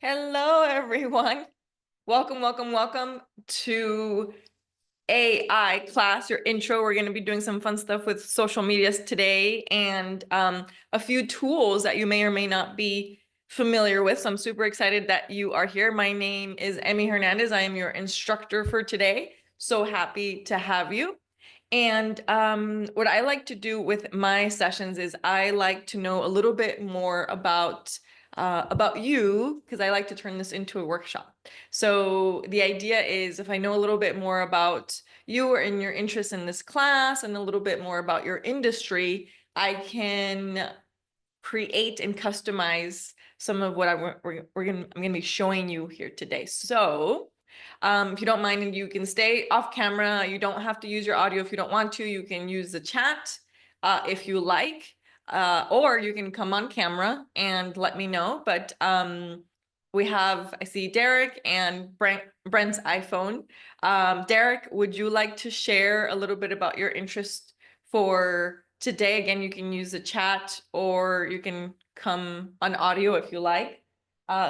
Hello, everyone. Welcome, welcome, welcome to AI class, your intro. We're going to be doing some fun stuff with social medias today and a few tools that you may or may not be familiar with. So I'm super excited that you are here. My name is Emmy Hernandez. I am your instructor for today. So happy to have you. And what I like to do with my sessions is I like to know a little bit more about you, because I like to turn this into a workshop. So the idea is if I know a little bit more about you and your interest in this class and a little bit more about your industry, I can create and customize some of what I'm going to be showing you here today. So if you don't mind, and you can stay off camera. You don't have to use your audio if you don't want to. You can use the chat if you like, or you can come on camera and let me know. But I see Derek and Brent's iPhone. Derek, would you like to share a little bit about your interest for today? Again, you can use the chat or you can come on audio if you like,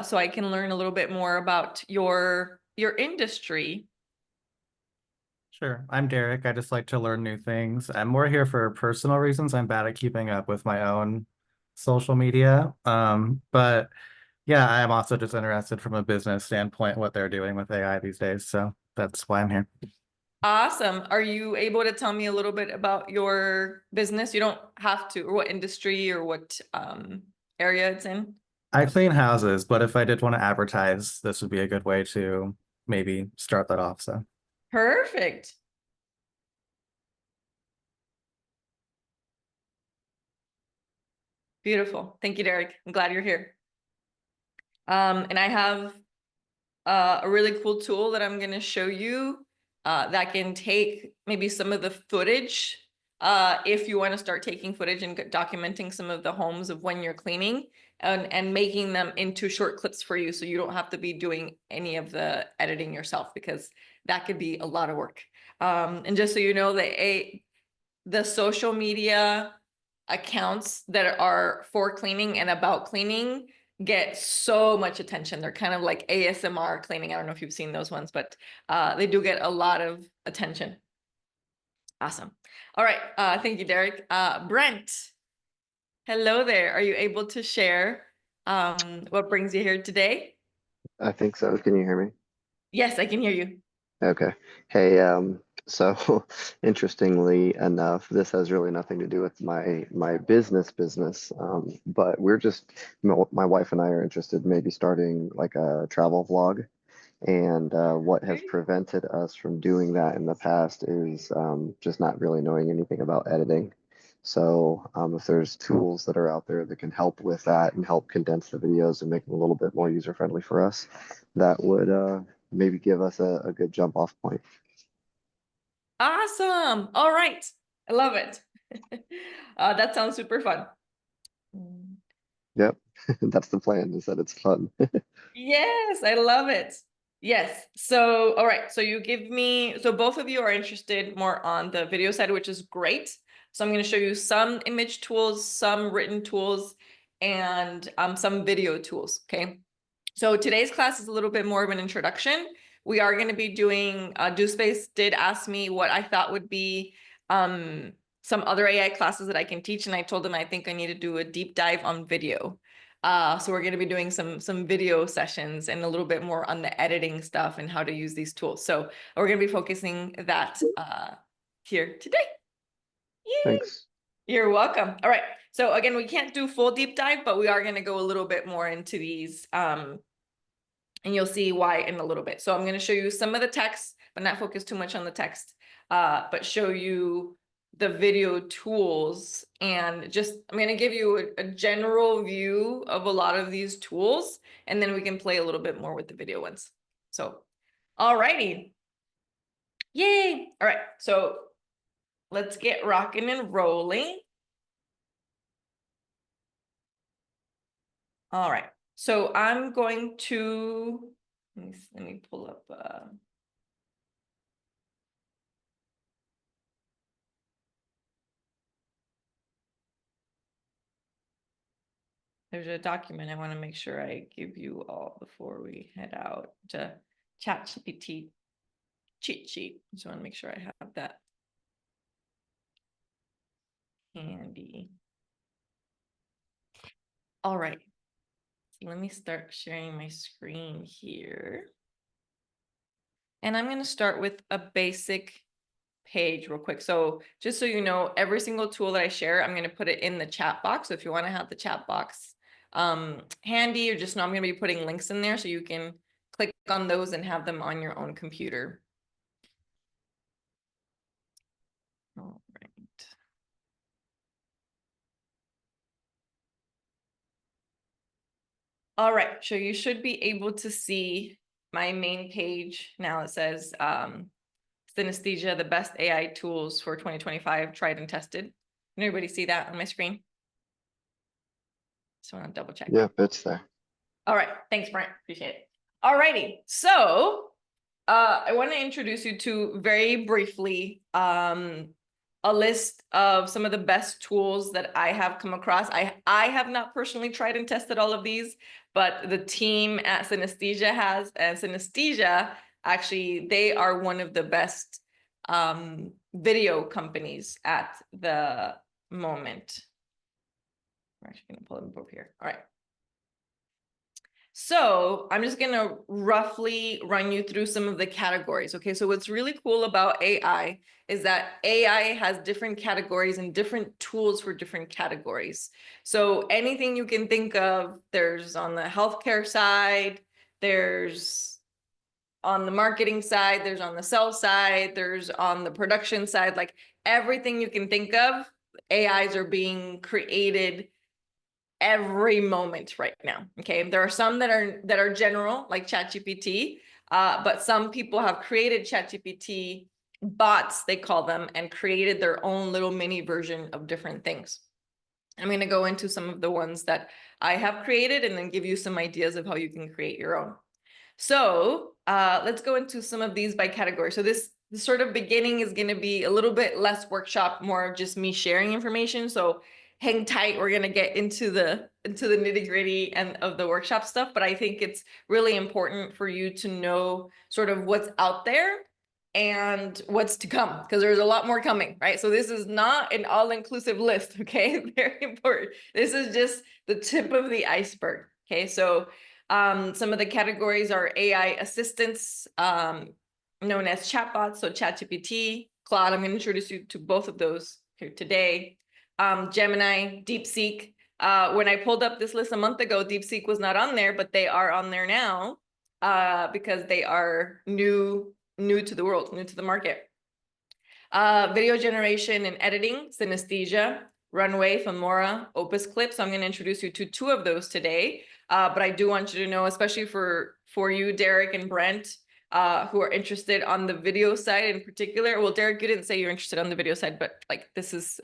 so I can learn a little bit more about your industry. Sure. I'm Derek. I just like to learn new things. I'm more here for personal reasons. I'm bad at keeping up with my own social media. But yeah, I am also just interested from a business standpoint what they're doing with AI these days. So that's why I'm here. Awesome. Are you able to tell me a little bit about your business? You don't have to, or what industry or what area it's in. I clean houses, but if I did want to advertise, this would be a good way to maybe start that off. So Perfect. Beautiful. Thank you, Derek. I'm glad you're here. And I have a really cool tool that I'm going to show you that can take maybe some of the footage if you want to start taking footage and documenting some of the homes of when you're cleaning and making them into short clips for you, so you don't have to be doing any of the editing yourself, because that could be a lot of work. And just so you know, the social media accounts that are for cleaning and about cleaning get so much attention. They're kind of like ASMR cleaning. I don't know if you've seen those ones, but they do get a lot of attention. Awesome. All right. Thank you, Derek. Brent, hello there. Are you able to share what brings you here today? I think so. Can you hear me? Yes, I can hear you. Okay. Hey, so interestingly enough, this has really nothing to do with my business, but my wife and I are interested in maybe starting like a travel vlog. And what has Okay. prevented us from doing that in the past is just not really knowing anything about editing. So if there's tools that are out there that can help with that and help condense the videos and make them a little bit more user friendly for us, that would maybe give us a good jump off point. Awesome. All right. I love it. That sounds super fun. Yep, that's the plan, is that it's fun. Yes, I love it. Yes. So, all right. So so both of you are interested more on the video side, which is great. So I'm going to show you some image tools, some written tools, and some video tools. Okay. So today's class is a little bit more of an introduction. We are going to be doing, DoSpace did ask me what I thought would be some other AI classes that I can teach. And I told them I think I need to do a deep dive on video. So we're going to be doing some video sessions and a little bit more on the editing stuff and how to use these tools. So we're going to be focusing that here today. Yay! Thanks. You're welcome. All right. So again, we can't do full deep dive, but we are going to go a little bit more into these, and you'll see why in a little bit. So I'm going to show you some of the text, but not focus too much on the text, but show you the video tools. And I'm going to give you a general view of a lot of these tools, and then we can play a little bit more with the video ones. So, all righty. Yay. All right. So let's get rocking and rolling. All right. So I'm going to, let me pull up, there's a document I want to make sure I give you all before we head out to ChatGPT cheat sheet. Just want to make sure I have that handy. All right. Let me start sharing my screen here. And I'm going to start with a basic page real quick. So just so you know, every single tool that I share, I'm going to put it in the chat box. So if you want to have the chat box handy, or just know I'm going to be putting links in there so you can click on those and have them on your own computer. All right. All right, so you should be able to see my main page. Now it says Synesthesia, the best AI tools for 2025, tried and tested. Can everybody see that on my screen? Just want to double check. Yep, it's there. All right, thanks, Brent. Appreciate it. All righty, so I want to introduce you to very briefly a list of some of the best tools that I have come across. I have not personally tried and tested all of these, but the team at Synesthesia has, and Synesthesia, actually, they are one of the best video companies at the moment. We're actually going to pull them up here. All right. So I'm just going to roughly run you through some of the categories. Okay, so what's really cool about AI is that AI has different categories and different tools for different categories. So anything you can think of, there's on the healthcare side, there's on the marketing side, there's on the sales side, there's on the production side, like everything you can think of, AIs are being created every moment right now. Okay, there are some that are general, like ChatGPT, but some people have created ChatGPT bots, they call them, and created their own little mini version of different things. I'm going to go into some of the ones that I have created and then give you some ideas of how you can create your own. So let's go into some of these by category. So this sort of beginning is going to be a little bit less workshop, more just me sharing information. So hang tight. We're going to get into the nitty gritty and of the workshop stuff. But I think it's really important for you to know sort of what's out there and what's to come, because there's a lot more coming, right? So this is not an all-inclusive list, okay? Very important. This is just the tip of the iceberg, okay? So some of the categories are AI assistants, known as chatbots, so ChatGPT, Claude. I'm going to introduce you to both of those here today. Gemini, DeepSeek. When I pulled up this list a month ago, DeepSeek was not on there, but they are on there now because they are new to the world, new to the market. Video generation and editing, Synesthesia, Runway, Filmora, Opus Clip. So I'm going to introduce you to two of those today. But I do want you to know, especially for you, Derek and Brent, who are interested on the video side in particular. Well, Derek, you didn't say you're interested on the video side, but like this is,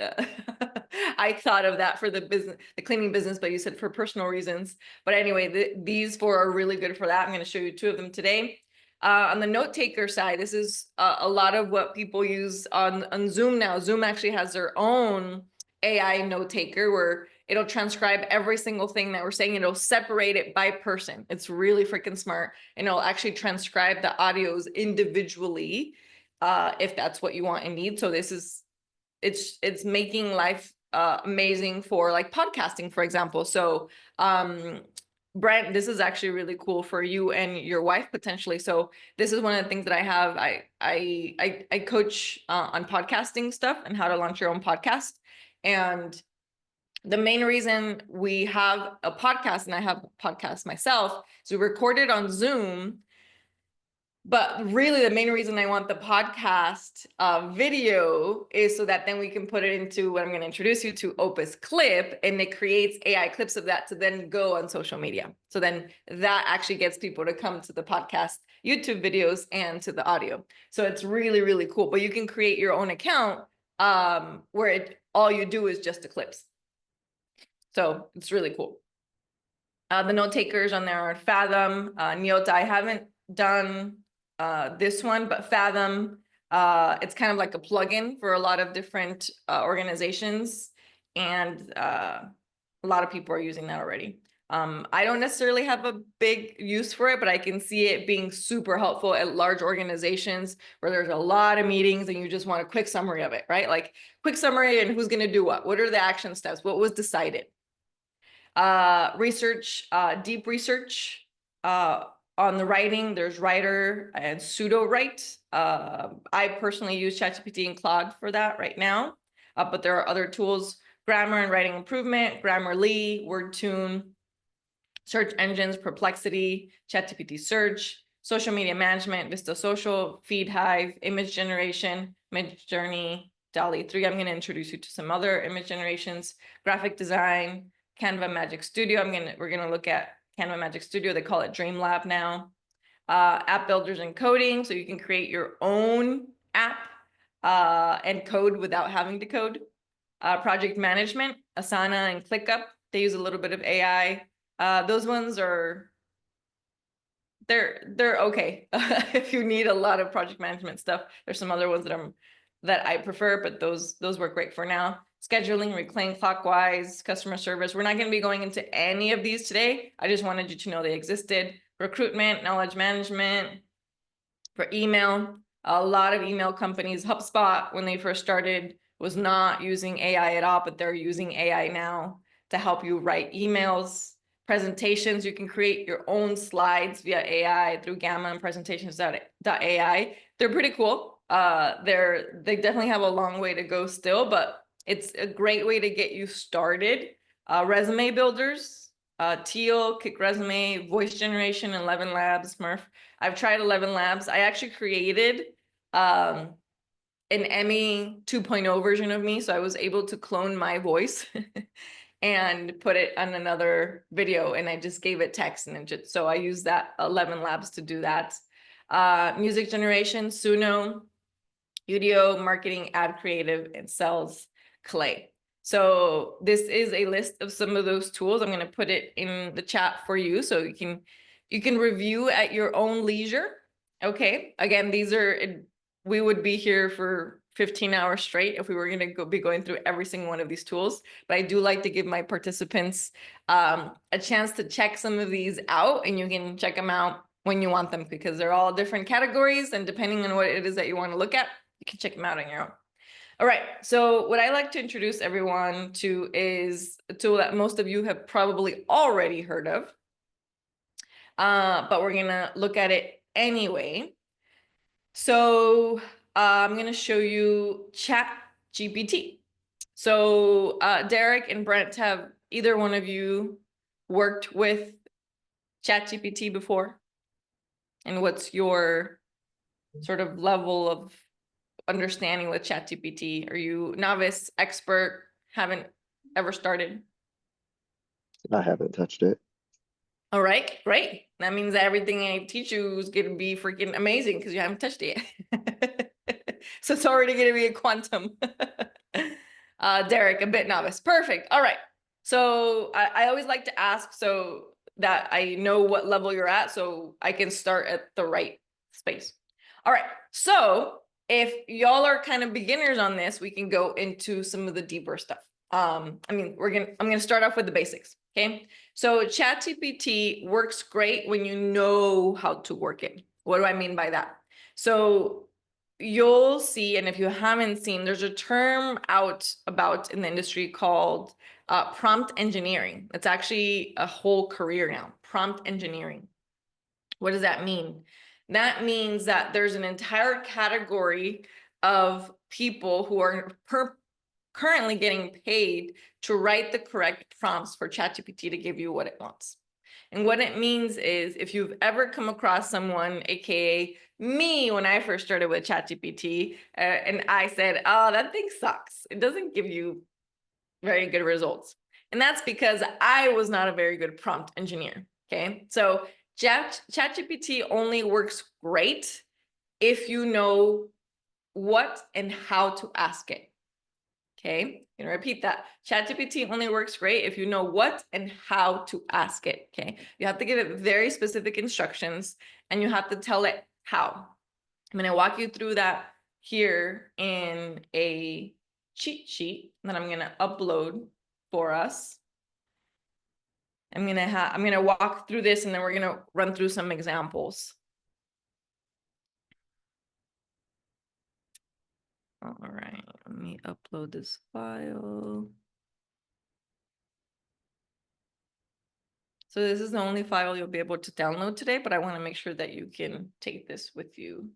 I thought of that for the business, the cleaning business, but you said for personal reasons. But anyway, these four are really good for that. I'm going to show you two of them today. On the note taker side, this is a lot of what people use on Zoom now. Zoom actually has their own AI note taker where it'll transcribe every single thing that we're saying. It'll separate it by person. It's really freaking smart. And it'll actually transcribe the audios individually if that's what you want and need. So this is, it's making life amazing for like podcasting, for example. So Brent, this is actually really cool for you and your wife potentially. So this is one of the things that I have. I coach on podcasting stuff and how to launch your own podcast. And the main reason we have a podcast, and I have a podcast myself, is we record it on Zoom. But really, the main reason I want the podcast video is so that then we can put it into what I'm going to introduce you to, Opus Clip, and it creates AI clips of that to then go on social media. So then that actually gets people to come to the podcast, YouTube videos, and to the audio. So it's really, really cool. But you can create your own account where all you do is just the clips. So it's really cool. The note takers on there are Fathom, Nyota. I haven't done this one, but Fathom, it's kind of like a plugin for a lot of different organizations. And a lot of people are using that already. I don't necessarily have a big use for it, but I can see it being super helpful at large organizations where there's a lot of meetings and you just want a quick summary of it, right? Like quick summary and who's going to do what are the action steps, what was decided. Research, deep research on the writing. There's writer and pseudo write. I personally use ChatGPT and Claude for that right now, but there are other tools: grammar and writing improvement, Grammarly, WordTune, search engines, Perplexity, ChatGPT search, social media management, Vista Social, FeedHive, image generation, Midjourney, DALL-E 3. I'm going to introduce you to some other image generations, graphic design, Canva Magic Studio. We're gonna look at Canva Magic Studio. They call it Dreamlab now. App builders and coding, so you can create your own app and code without having to code. Project management, Asana and ClickUp. They use a little bit of AI. Those ones are they're okay. If you need a lot of project management stuff, there's some other ones that I prefer, but those work great for now. Scheduling, Reclaim Clockwise, customer service. We're not going to be going into any of these today. I just wanted you to know they existed. Recruitment, knowledge management. For email, a lot of email companies, HubSpot, when they first started, was not using AI at all, but they're using AI now to help you write emails. Presentations, you can create your own slides via AI through Gamma and presentations.ai. They're pretty cool. They definitely have a long way to go still, but it's a great way to get you started. Resume builders, Teal, Kick Resume, voice generation, 11 Labs, Smurf. I've tried 11 Labs. I actually created an Emmy 2.0 version of me, so I was able to clone my voice and put it on another video, and I just gave it text, and so I use that 11 Labs to do that. Music generation, Suno, Udio, marketing, ad creative, and sales, Clay. So this is a list of some of those tools. I'm going to put it in the chat for you so you can review at your own leisure. Okay. Again, we would be here for 15 hours straight if we were going to be going through every single one of these tools. But I do like to give my participants a chance to check some of these out, and you can check them out when you want them, because they're all different categories, and depending on what it is that you want to look at, you can check them out on your own. All right, so what I like to introduce everyone to is a tool that most of you have probably already heard of, but we're gonna look at it anyway. So I'm gonna show you ChatGPT. So Derek and Brent, have either one of you worked with ChatGPT before? And what's your sort of level of understanding with ChatGPT? Are you novice, expert, haven't ever started? I haven't touched it. All right, great. That means that everything I teach you is going to be freaking amazing because you haven't touched it yet. So it's already going to be a quantum. Derek, a bit novice. Perfect. All right. So I always like to ask so that I know what level you're at so I can start at the right space. All right. So if y'all are kind of beginners on this, we can go into some of the deeper stuff. I'm gonna start off with the basics. Okay. So ChatGPT works great when you know how to work it. What do I mean by that? So you'll see, and if you haven't seen, there's a term out about in the industry called prompt engineering. It's actually a whole career now, prompt engineering. What does that mean? That means that there's an entire category of people who are currently getting paid to write the correct prompts for ChatGPT to give you what it wants. And what it means is if you've ever come across someone, AKA me, when I first started with ChatGPT, and I said, oh, that thing sucks. It doesn't give you very good results. And that's because I was not a very good prompt engineer. Okay. So ChatGPT only works great if you know what and how to ask it. Okay, I'm gonna repeat that. ChatGPT only works great if you know what and how to ask it. Okay, you have to give it very specific instructions and you have to tell it how. I'm gonna walk you through that here in a cheat sheet that I'm gonna upload for us. I'm gonna walk through this and then we're gonna run through some examples. All right, let me upload this file. So this is the only file you'll be able to download today, but I want to make sure that you can take this with you.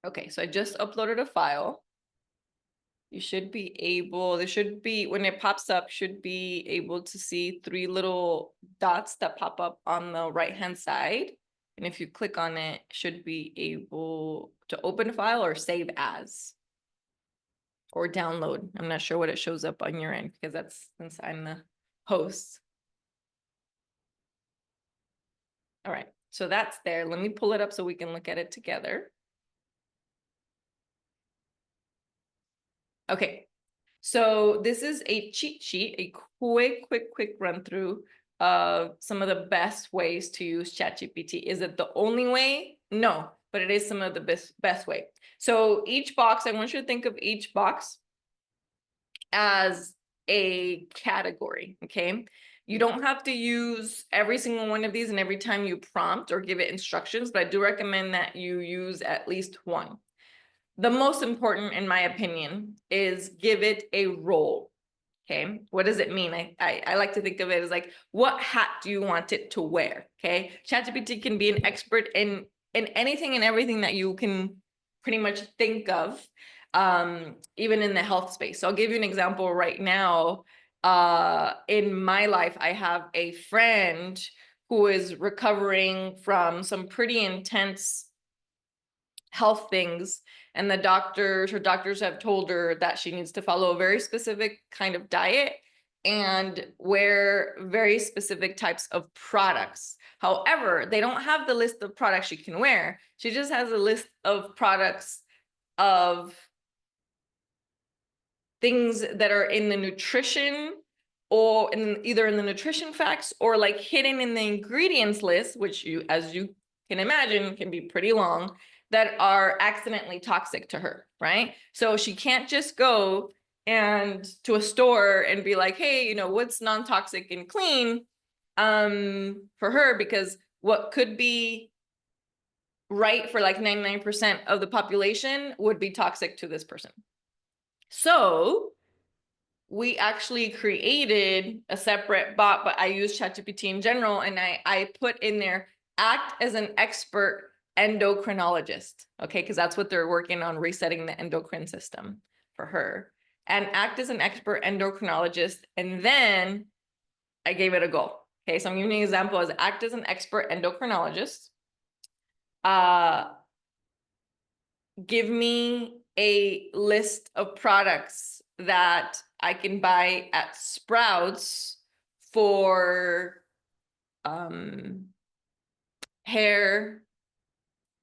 Okay, so I just uploaded a file. You should be able, there should be, when it pops up, should be able to see 3 little dots that pop up on the right-hand side. And if you click on it, should be able to open a file or save as. Or download. I'm not sure what it shows up on your end because that's since I'm the host. All right, so that's there. Let me pull it up so we can look at it together. Okay, so this is a cheat sheet, a quick run through of some of the best ways to use ChatGPT. Is it the only way? No, but it is some of the best way. So each box, I want you to think of each box as a category, okay? You don't have to use every single one of these and every time you prompt or give it instructions, but I do recommend that you use at least one. The most important, in my opinion, is give it a role. Okay, what does it mean? I like to think of it as like, what hat do you want it to wear? Okay, ChatGPT can be an expert in anything and everything that you can pretty much think of, even in the health space. So I'll give you an example right now. In my life, I have a friend who is recovering from some pretty intense health things, and her doctors have told her that she needs to follow a very specific kind of diet and wear very specific types of products. However, they don't have the list of products she can wear. She just has a list of products of things that are in the nutrition or either in the nutrition facts or like hidden in the ingredients list, which you, as you can imagine, can be pretty long, that are accidentally toxic to her, right? So she can't just go and to a store and be like, hey, you know, what's non-toxic and clean for her, because what could be right for like 99% of the population would be toxic to this person. So we actually created a separate bot, but I use ChatGPT in general, and I put in there, act as an expert endocrinologist, okay? Because that's what they're working on, resetting the endocrine system for her. And act as an expert endocrinologist, and then I gave it a goal. Okay, so I'm giving you an example as act as an expert endocrinologist. Give me a list of products that I can buy at Sprouts for hair,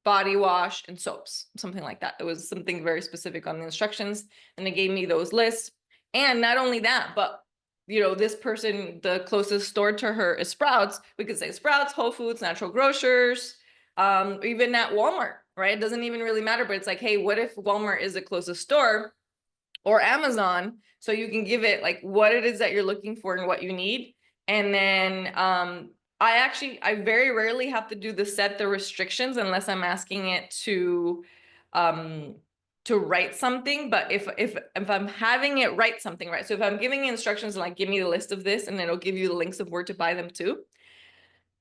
body wash, and soaps, something like that. It was something very specific on the instructions, and they gave me those lists. And not only that, but you know, this person, the closest store to her is Sprouts. We could say Sprouts, Whole Foods, Natural Grocers, even at Walmart, right? It doesn't even really matter, but it's like, hey, what if Walmart is the closest store, or Amazon? So you can give it like what it is that you're looking for and what you need. And then I very rarely have to do the set the restrictions unless I'm asking it to write something. But if I'm having it write something, right? So if I'm giving instructions like give me the list of this, and then it'll give you the links of where to buy them too.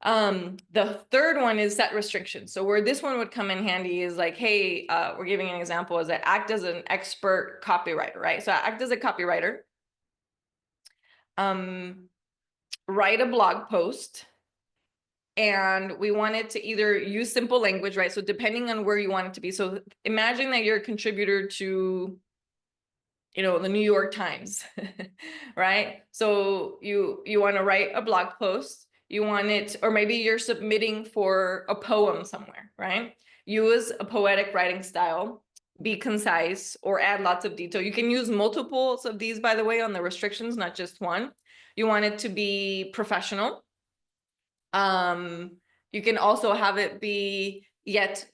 The third one is set restrictions. So where this one would come in handy is like, hey, we're giving an example is that act as an expert copywriter, right? So act as a copywriter, write a blog post, and we want it to either use simple language, right? So depending on where you want it to be. So imagine that you're a contributor to, you know, the New York Times, right? So you want to write a blog post. You want it, or maybe you're submitting for a poem somewhere, right? Use a poetic writing style, be concise, or add lots of detail. You can use multiples of these, by the way, on the restrictions, not just one. You want it to be professional. You can also have it be yet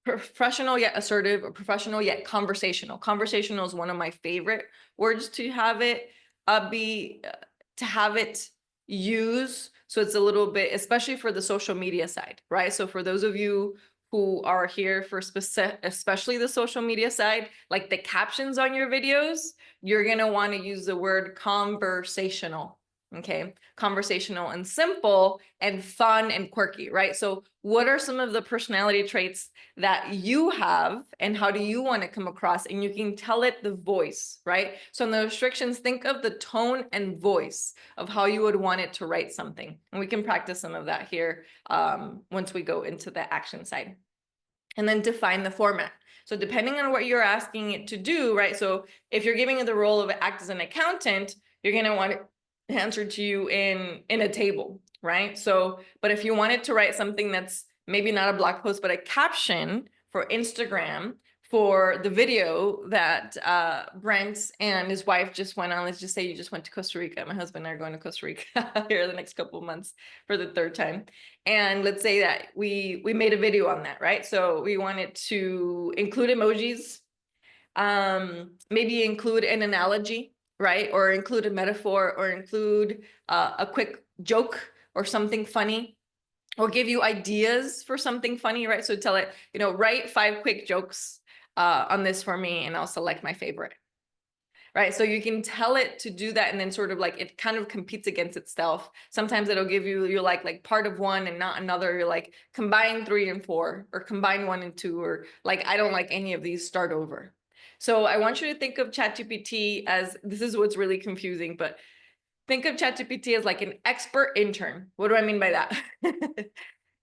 professional yet assertive, or professional yet conversational. Conversational is one of my favorite words to have it to have it use. So it's a little bit, especially for the social media side, right? So for those of you who are here for especially the social media side, like the captions on your videos, you're gonna want to use the word conversational. Okay, conversational and simple and fun and quirky, right? So what are some of the personality traits that you have and how do you want to come across? And you can tell it the voice, right? So in the restrictions, think of the tone and voice of how you would want it to write something. And we can practice some of that here once we go into the action side. And then define the format. So depending on what you're asking it to do, right? So if you're giving it the role of act as an accountant, you're going to want it answered to you in a table, right? So, but if you wanted to write something that's maybe not a blog post, but a caption for Instagram for the video that Brent and his wife just went on, let's just say you just went to Costa Rica. My husband and I are going to Costa Rica here the next couple of months for the third time. And let's say that we made a video on that, right? So we wanted to include emojis, maybe include an analogy, right? Or include a metaphor, or include a quick joke or something funny, or give you ideas for something funny, right? So tell it, write 5 quick jokes on this for me, and I'll select my favorite. Right. So you can tell it to do that, and then sort of like it kind of competes against itself. Sometimes it'll give you, you're like part of one and not another. You're like combine 3 and 4, or combine 1 and 2, or like, I don't like any of these, start over. So I want you to think of ChatGPT as, this is what's really confusing, but think of ChatGPT as like an expert intern. What do I mean by that?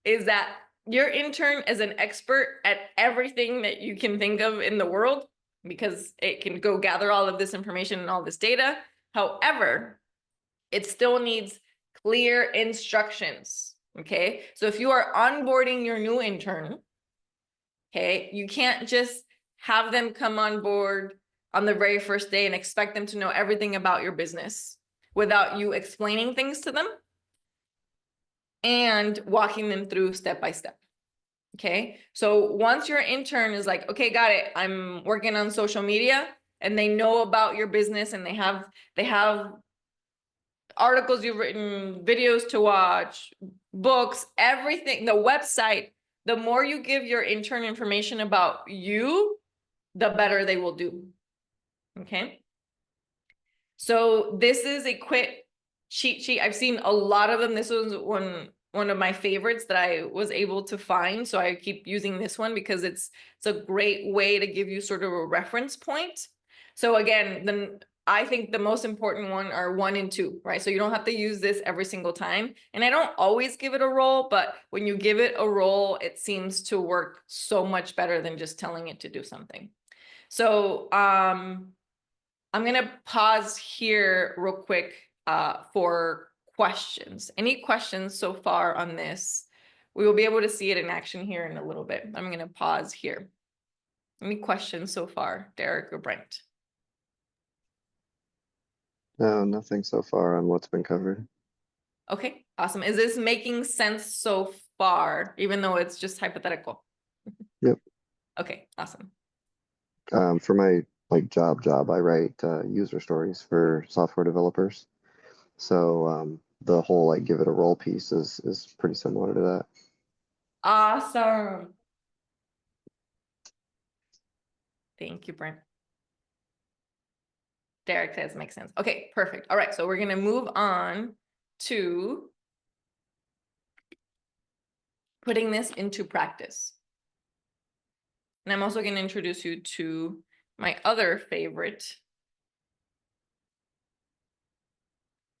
Is that your intern is an expert at everything that you can think of in the world, because it can go gather all of this information and all this data. However, it still needs clear instructions. Okay. So if you are onboarding your new intern, okay, you can't just have them come on board on the very first day and expect them to know everything about your business without you explaining things to them and walking them through step by step. Okay, so once your intern is like, okay, got it, I'm working on social media, and they know about your business, and they have articles you've written, videos to watch, books, everything, the website, the more you give your intern information about you, the better they will do. Okay, so this is a quick cheat sheet. I've seen a lot of them. This was one of my favorites that I was able to find. So I keep using this one because it's a great way to give you sort of a reference point. So again, I think the most important one are 1 and 2, right? So you don't have to use this every single time. And I don't always give it a role, but when you give it a role, it seems to work so much better than just telling it to do something. So I'm gonna pause here real quick for questions. Any questions so far on this? We will be able to see it in action here in a little bit. I'm gonna pause here. Any questions so far, Derek or Brent? No, nothing so far on what's been covered. Okay, awesome. Is this making sense so far, even though it's just hypothetical? Yep. Okay, awesome. For my job, I write user stories for software developers. So the whole give it a role piece is pretty similar to that. Awesome. Thank you, Brent. Derek says makes sense. Okay, perfect. All right, so we're gonna move on to putting this into practice. And I'm also going to introduce you to my other favorite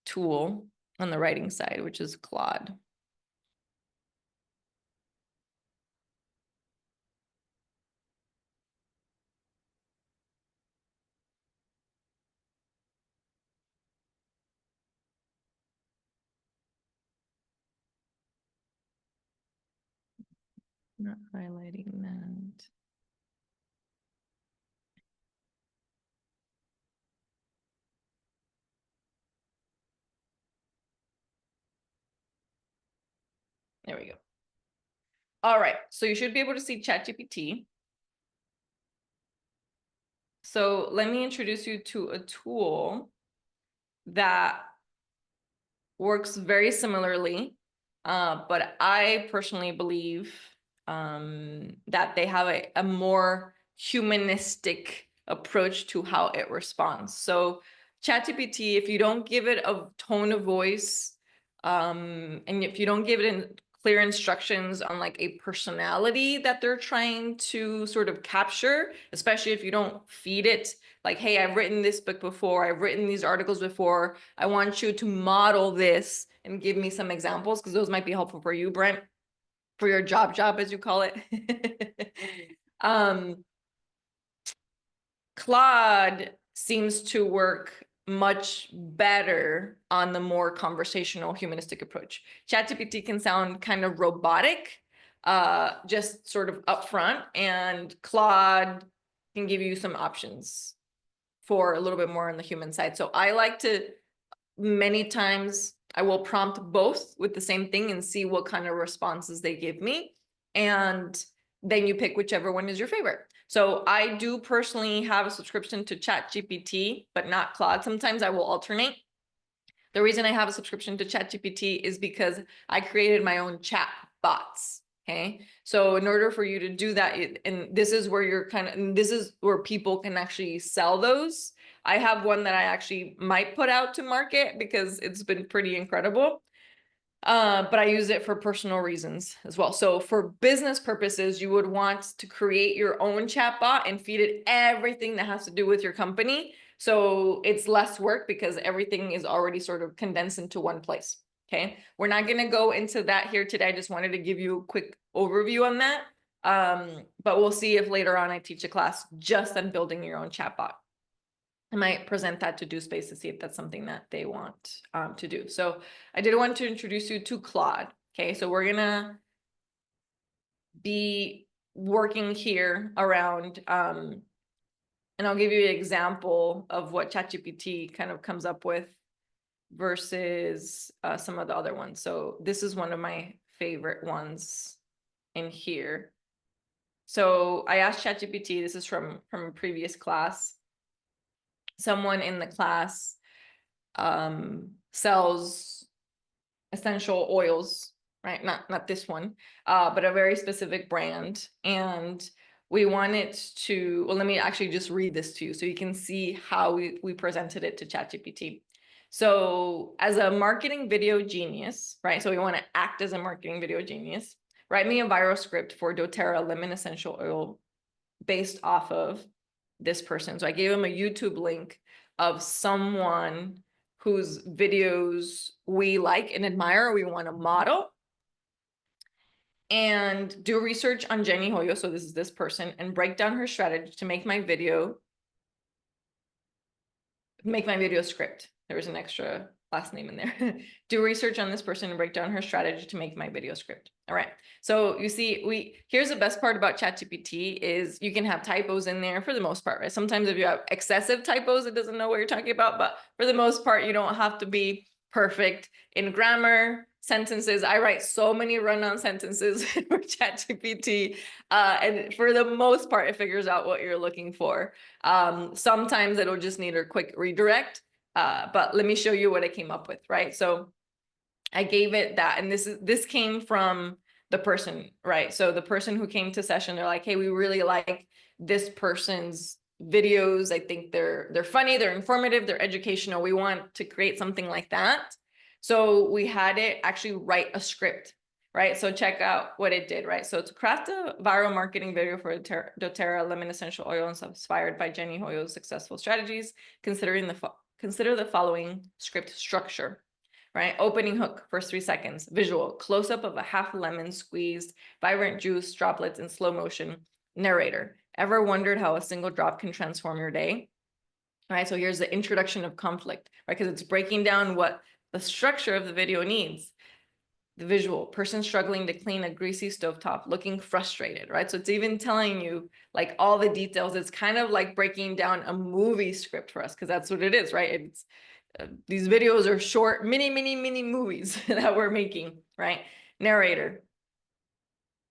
tool on the writing side, which is Claude. Not highlighting that. There we go. All right, so you should be able to see ChatGPT. So let me introduce you to a tool that works very similarly, but I personally believe that they have a more humanistic approach to how it responds. So ChatGPT, if you don't give it a tone of voice, and if you don't give it in clear instructions on like a personality that they're trying to sort of capture, especially if you don't feed it like, hey, I've written this book before, I've written these articles before, I want you to model this and give me some examples, because those might be helpful for you, Brent, for your job, as you call it. Claude seems to work much better on the more conversational humanistic approach. ChatGPT can sound kind of robotic, just sort of upfront, and Claude can give you some options for a little bit more on the human side. So I like to, many times I will prompt both with the same thing and see what kind of responses they give me. And then you pick whichever one is your favorite. So I do personally have a subscription to ChatGPT, but not Claude. Sometimes I will alternate. The reason I have a subscription to ChatGPT is because I created my own chat bots. Okay. So in order for you to do that, and this is where you're this is where people can actually sell those. I have one that I actually might put out to market because it's been pretty incredible. But I use it for personal reasons as well. So for business purposes, you would want to create your own chatbot and feed it everything that has to do with your company. So it's less work because everything is already sort of condensed into one place. Okay. We're not going to go into that here today. I just wanted to give you a quick overview on that. But we'll see if later on I teach a class just on building your own chatbot. I might present that to DoSpace to see if that's something that they want to do. So I did want to introduce you to Claude. Okay, so we're gonna be working here around, and I'll give you an example of what ChatGPT kind of comes up with versus some of the other ones. So this is one of my favorite ones in here. So I asked ChatGPT, this is from a previous class. Someone in the class sells essential oils, right? Not this one, but a very specific brand. And we wanted to, well, let me actually just read this to you so you can see how we presented it to ChatGPT. So as a marketing video genius, right? So we want to act as a marketing video genius. Write me a viral script for doTERRA lemon essential oil based off of this person. So I gave him a YouTube link of someone whose videos we like and admire, we want to model, and do research on Jenny Hoyo. So this is this person, and break down her strategy to make my video script. There was an extra last name in there. Do research on this person and break down her strategy to make my video script. All right. So you see, here's the best part about ChatGPT is you can have typos in there for the most part, right? Sometimes if you have excessive typos, it doesn't know what you're talking about, but for the most part, you don't have to be perfect in grammar, sentences. I write so many run-on sentences for ChatGPT, and for the most part, it figures out what you're looking for. Sometimes it'll just need a quick redirect. But let me show you what I came up with, right? So I gave it that, and this came from the person, right? So the person who came to session, they're like, hey, we really like this person's videos. I think they're funny, they're informative, they're educational. We want to create something like that. So we had it actually write a script, right? So check out what it did, right? So to craft a viral marketing video for doTERRA lemon essential oil inspired by Jenny Hoyo's successful strategies, consider the following script structure, right? Opening hook, first 3 seconds. Visual, close-up of a half lemon squeezed, vibrant juice, droplets in slow motion. Narrator, ever wondered how a single drop can transform your day? All right, so here's the introduction of conflict, right? Because it's breaking down what the structure of the video needs. The visual, person struggling to clean a greasy stovetop, looking frustrated, right? So it's even telling you like all the details. It's kind of like breaking down a movie script for us, because that's what it is, right? It's these videos are short, mini movies that we're making, right? Narrator,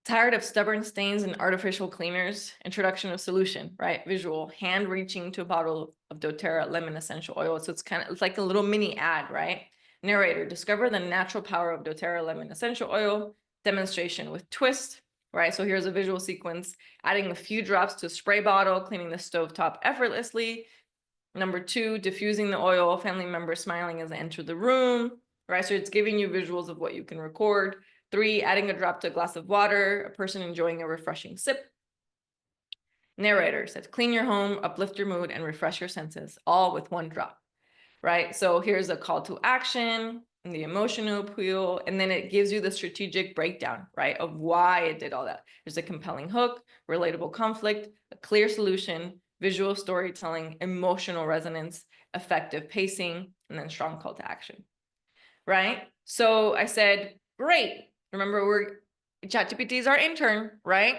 Tired of stubborn stains and artificial cleaners? Introduction of solution, right? Visual, hand reaching to a bottle of doTERRA lemon essential oil. So it's like a little mini ad, right? Narrator, discover the natural power of doTERRA lemon essential oil. Demonstration with twist, right? So here's a visual sequence, adding a few drops to a spray bottle, cleaning the stovetop effortlessly. Number 2, diffusing the oil, family members smiling as they enter the room, right? So it's giving you visuals of what you can record. 3, adding a drop to a glass of water, a person enjoying a refreshing sip. Narrator says, clean your home, uplift your mood, and refresh your senses, all with 1 drop, right? So here's a call to action and the emotional appeal, and then it gives you the strategic breakdown, right, of why it did all that. There's a compelling hook, relatable conflict, a clear solution, visual storytelling, emotional resonance, effective pacing, and then strong call to action, right? So I said, great. Remember, ChatGPT is our intern, right?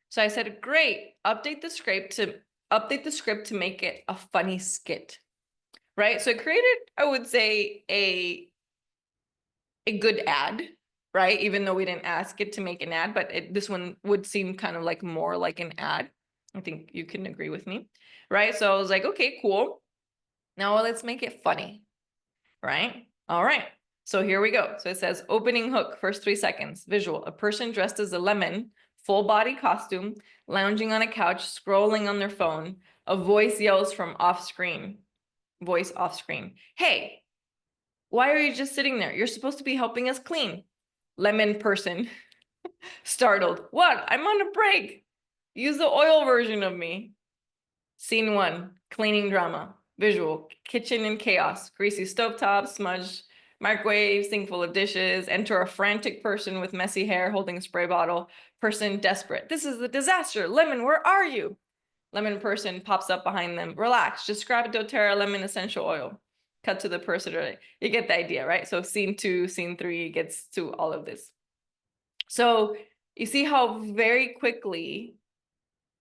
So I said, great, update the script to make it a funny skit, right? So it created, I would say, a good ad, right? Even though we didn't ask it to make an ad, but this one would seem kind of like more like an ad. I think you can agree with me, right? So I was like, okay, cool. Now let's make it funny, right? All right. So here we go. So it says opening hook, first 3 seconds, visual, a person dressed as a lemon, full body costume, lounging on a couch, scrolling on their phone. A voice yells from off screen. Voice off screen. Hey, why are you just sitting there? You're supposed to be helping us clean. Lemon person. Startled. What? I'm on a break. Use the oil version of me. Scene 1, cleaning drama. Visual, kitchen in chaos. Greasy stovetop, smudged microwave, sink full of dishes. Enter a frantic person with messy hair holding a spray bottle. Person desperate. This is a disaster. Lemon, where are you? Lemon person pops up behind them. Relax, just grab a doTERRA lemon essential oil. Cut to the person. You get the idea, right? So scene 2, scene 3 gets to all of this. So you see how very quickly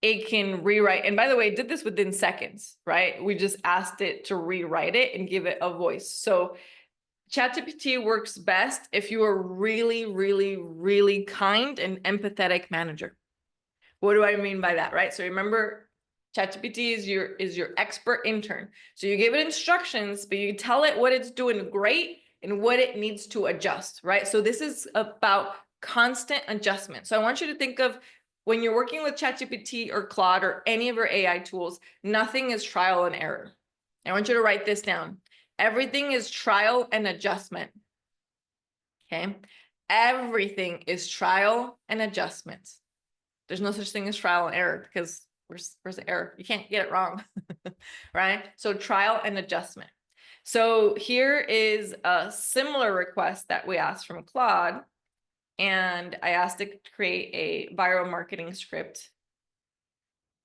it can rewrite. And by the way, it did this within seconds, right? We just asked it to rewrite it and give it a voice. So ChatGPT works best if you are really, really, really kind and empathetic manager. What do I mean by that, right? So remember, ChatGPT is your expert intern. So you give it instructions, but you tell it what it's doing great and what it needs to adjust, right? So this is about constant adjustment. So I want you to think of when you're working with ChatGPT or Claude or any of your AI tools, nothing is trial and error. I want you to write this down. Everything is trial and adjustment. Okay? Everything is trial and adjustment. There's no such thing as trial and error because where's the error? You can't get it wrong, right? So trial and adjustment. So here is a similar request that we asked from Claude, and I asked it to create a viral marketing script.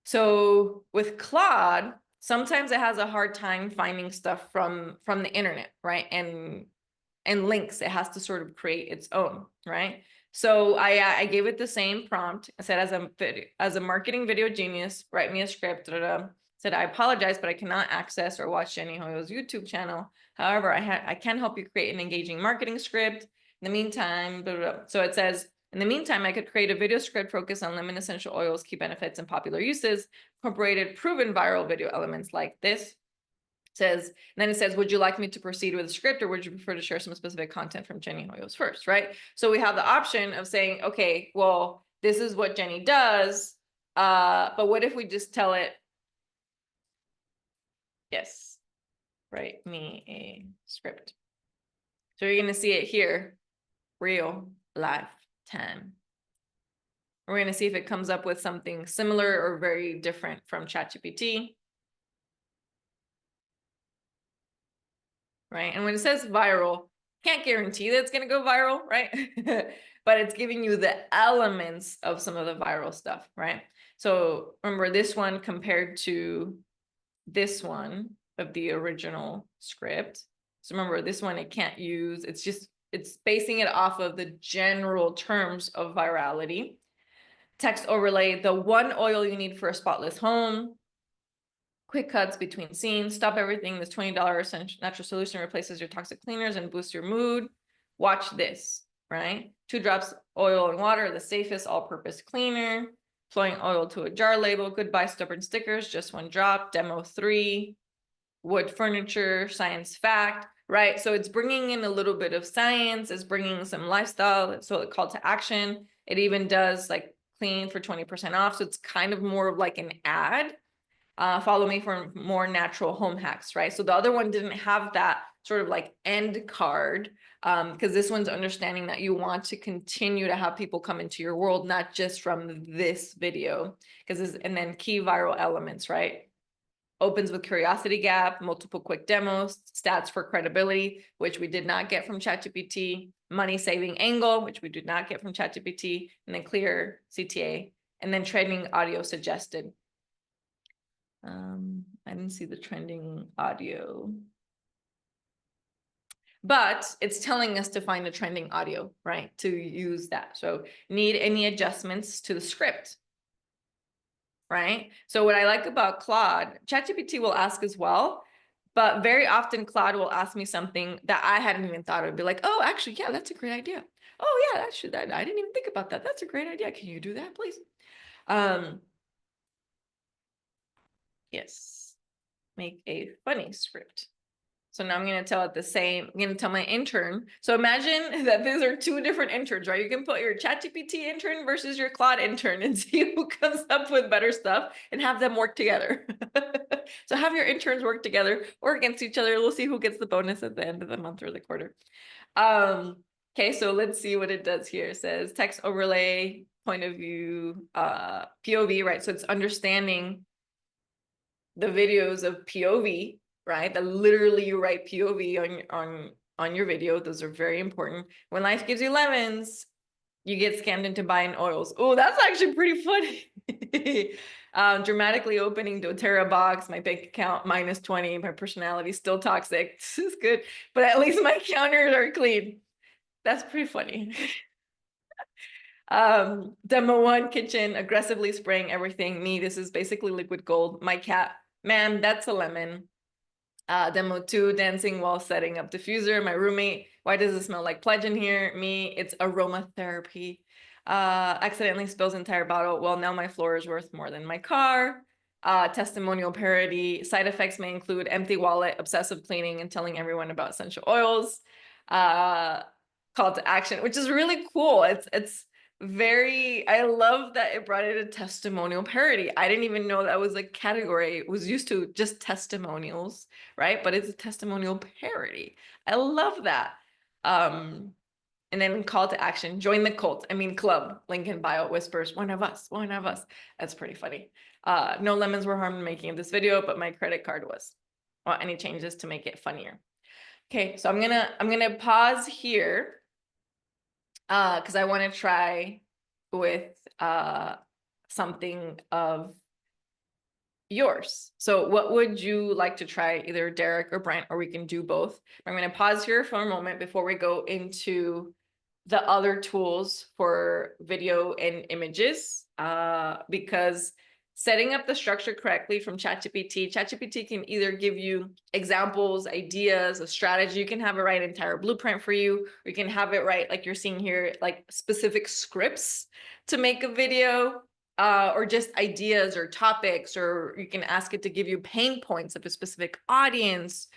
So with Claude, sometimes it has a hard time finding stuff from the internet, right? And links, it has to sort of create its own, right? So I gave it the same prompt. I said, as a marketing video genius, write me a script. Said, I apologize, but I cannot access or watch Jenny Hoyo's YouTube channel. However, I can help you create an engaging marketing script. In the meantime, so it says, in the meantime, I could create a video script focused on lemon essential oils, key benefits, and popular uses, incorporated proven viral video elements like this. Then it says, would you like me to proceed with the script, or would you prefer to share some specific content from Jenny Hoyos first, right? So we have the option of saying, okay, well, this is what Jenny does, but what if we just tell it, yes, write me a script. So you're going to see it here, real life time. We're going to see if it comes up with something similar or very different from ChatGPT. Right? And when it says viral, can't guarantee that it's going to go viral, right? But it's giving you the elements of some of the viral stuff, right? So remember this one compared to this one of the original script. So remember this one, it can't use, it's basing it off of the general terms of virality. Text overlay, the one oil you need for a spotless home. Quick cuts between scenes, stop everything. This $20 natural solution replaces your toxic cleaners and boosts your mood. Watch this. right? 2 drops oil and water, the safest all-purpose cleaner. Flowing oil to a jar label. Goodbye stubborn stickers, just 1 drop. Demo 3. Wood furniture, science fact, right? So it's bringing in a little bit of science, it's bringing some lifestyle, so a call to action. It even does like clean for 20% off. So it's kind of more of like an ad. Follow me for more natural home hacks, right? So the other one didn't have that sort of like end card, because this one's understanding that you want to continue to have people come into your world, not just from this video, and then key viral elements, right? Opens with curiosity gap, multiple quick demos, stats for credibility, which we did not get from ChatGPT, money saving angle, which we did not get from ChatGPT, and then clear CTA, and then trending audio suggested. I didn't see the trending audio, but it's telling us to find the trending audio, right? To use that. So need any adjustments to the script, right? So what I like about Claude, ChatGPT will ask as well, but very often Claude will ask me something that I hadn't even thought of. Be like, oh, actually, yeah, that's a great idea. Oh yeah, I didn't even think about that. That's a great idea. Can you do that, please? Yes, make a funny script. So now I'm going to tell it the same. I'm going to tell my intern. So imagine that these are 2 different interns, right? You can put your ChatGPT intern versus your Claude intern and see who comes up with better stuff and have them work together. So have your interns work together or against each other. We'll see who gets the bonus at the end of the month or the quarter. Okay, so let's see what it does here. It says text overlay, point of view, POV, right? So it's understanding the videos of POV, right? That literally you write POV on your video. Those are very important. When life gives you lemons, you get scammed into buying oils. Oh, that's actually pretty funny. Dramatically opening doTERRA box, my bank account -20, my personality still toxic. This is good, but at least my counters are clean. That's pretty funny. Demo 1, kitchen, aggressively spraying everything. Me, this is basically liquid gold. My cat, ma'am, that's a lemon. Demo 2, dancing while setting up diffuser. My roommate, why does it smell like pledge in here? Me, it's aromatherapy. Accidentally spills entire bottle. Well, now my floor is worth more than my car. Testimonial parody. Side effects may include empty wallet, obsessive cleaning, and telling everyone about essential oils. Call to action, which is really cool. It's very, I love that it brought it a testimonial parody. I didn't even know that was a category. It was used to just testimonials, right? But it's a testimonial parody. I love that. And then call to action, join the cult. I mean, club, link in bio, whispers, one of us, one of us. That's pretty funny. No lemons were harmed in making this video, but my credit card was. Well, any changes to make it funnier. Okay, so I'm gonna pause here because I want to try with something of yours. So what would you like to try, either Derek or Brent, or we can do both. I'm going to pause here for a moment before we go into the other tools for video and images, because setting up the structure correctly from ChatGPT can either give you examples, ideas, a strategy. You can have it write an entire blueprint for you, or you can have it write, like you're seeing here, like specific scripts to make a video, or just ideas or topics, or you can ask it to give you pain points of a specific audience,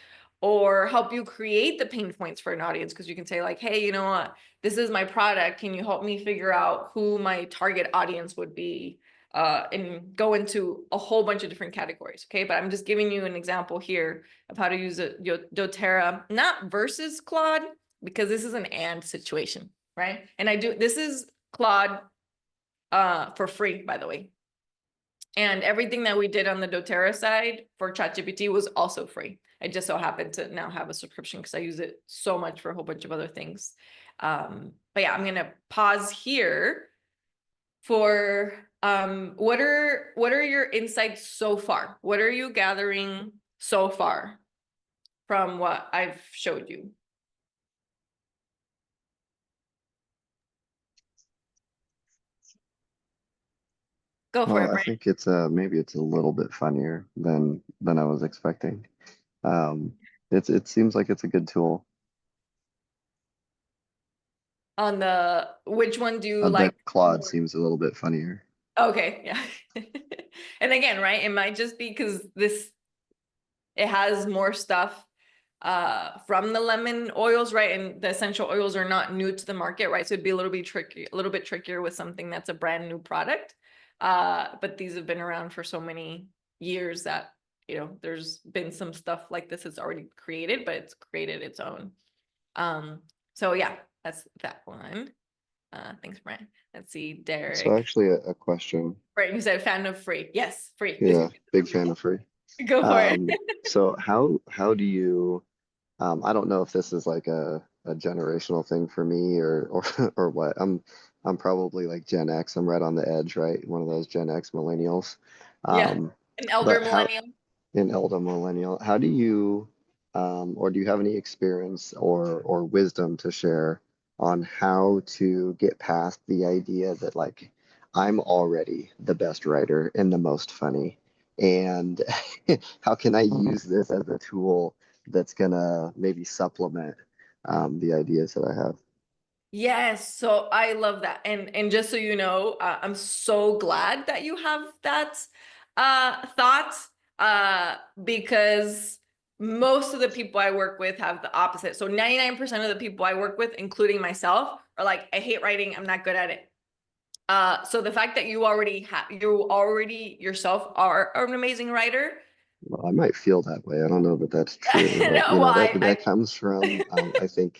or help you create the pain points for an audience. Because you can say like, hey, you know what, this is my product. Can you help me figure out who my target audience would be? And go into a whole bunch of different categories. Okay, but I'm just giving you an example here of how to use doTERRA, not versus Claude, because this is an and situation, right? And this is Claude for free, by the way. And everything that we did on the doTERRA side for ChatGPT was also free. I just so happened to now have a subscription because I use it so much for a whole bunch of other things. But yeah, I'm gonna pause here for what are your insights so far? What are you gathering so far from what I've showed you? Go for it, Well, I Brent. think it's maybe it's a little bit funnier than I was expecting. It seems like it's a good tool. On the, which one do you I like bet Claude more? seems a little bit funnier. Okay, yeah. And again, right, it might just be because it has more stuff from the lemon oils, right? And the essential oils are not new to the market, right? So it'd be a little bit trickier with something that's a brand new product. But these have been around for so many years that, you know, there's been some stuff like this that's already created, but it's created its own. So yeah, that's that one. Thanks, Brian. Let's see, So Derek. actually a question. Right, you said fan of free. Yes, free. Yeah, big fan of free. Go for it. So how do you I don't know if this is like a generational thing for me or or what. I'm probably like Gen X. I'm right on the edge, right? One of those Gen X millennials. Yeah, Um, an elder but how millennial. in elder millennial, how do you or do you have any experience or wisdom to share on how to get past the idea that like I'm already the best writer and the most funny, and how can I use this as a tool that's gonna maybe supplement the ideas that I have? Yes, so I love that. And just so you know, I'm so glad that you have that thought because most of the people I work with have the opposite. So 99% of the people I work with, including myself, are like, I hate writing, I'm not good at it. So the fact that you already yourself are an amazing writer. Well, I might feel that way. I don't know that that's true, but No, well, that comes from I think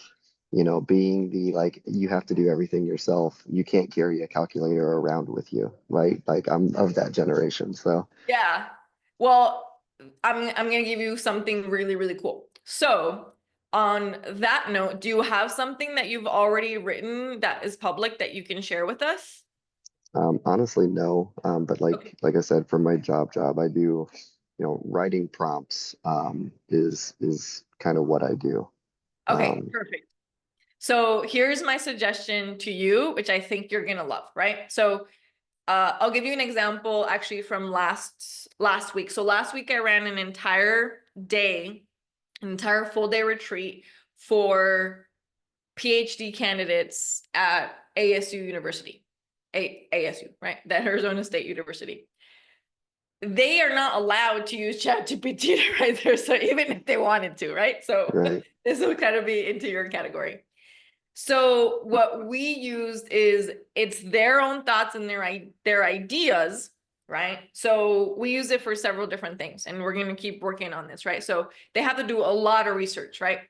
being the like you have to do everything yourself. You can't carry a calculator around with you, right? Like I'm of that generation, so yeah. Well, I'm gonna give you something really, really cool. So on that note, do you have something that you've already written that is public that you can share with us? honestly no. But Okay. like I said, for my job, I do writing prompts is kind of what I do. Okay, Um, perfect. So here's my suggestion to you, which I think you're gonna love, right? So I'll give you an example actually from last week. So last week I ran an entire day, an entire full day retreat for PhD candidates at ASU University, ASU, right? That Arizona State University. They are not allowed to use ChatGPT to write there, so even if they wanted to, right? So right. this will kind of be into your category. So what we used is it's their own thoughts and their ideas, right? So we use it for several different things, and we're going to keep working on this, right? So they have to do a lot of research, right?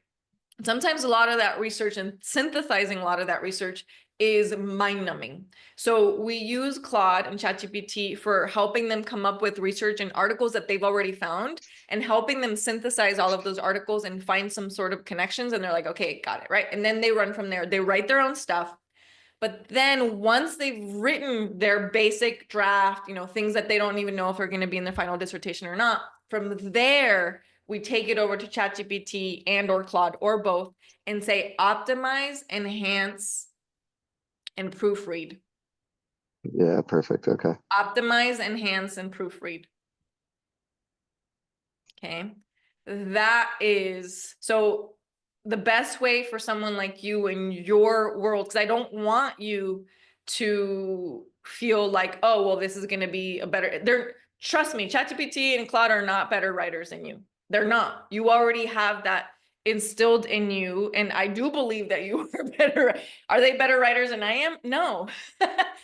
Sometimes a lot of that research and synthesizing a lot of that research is mind-numbing. So we use Claude and ChatGPT for helping them come up with research and articles that they've already found and helping them synthesize all of those articles and find some sort of connections. And they're like, okay, got it, right? And then they run from there. They write their own stuff. But then once they've written their basic draft, things that they don't even know if they're going to be in their final dissertation or not, from there, we take it over to ChatGPT and or Claude or both and say optimize, enhance, and proofread. Yeah, perfect. Okay. Optimize, enhance, and proofread. Okay. That is so the best way for someone like you in your world, because I don't want you to feel like, oh, well, this is going to be trust me, ChatGPT and Claude are not better writers than you. They're not. You already have that instilled in you. And I do believe that you are better. Are they better writers than I am? No,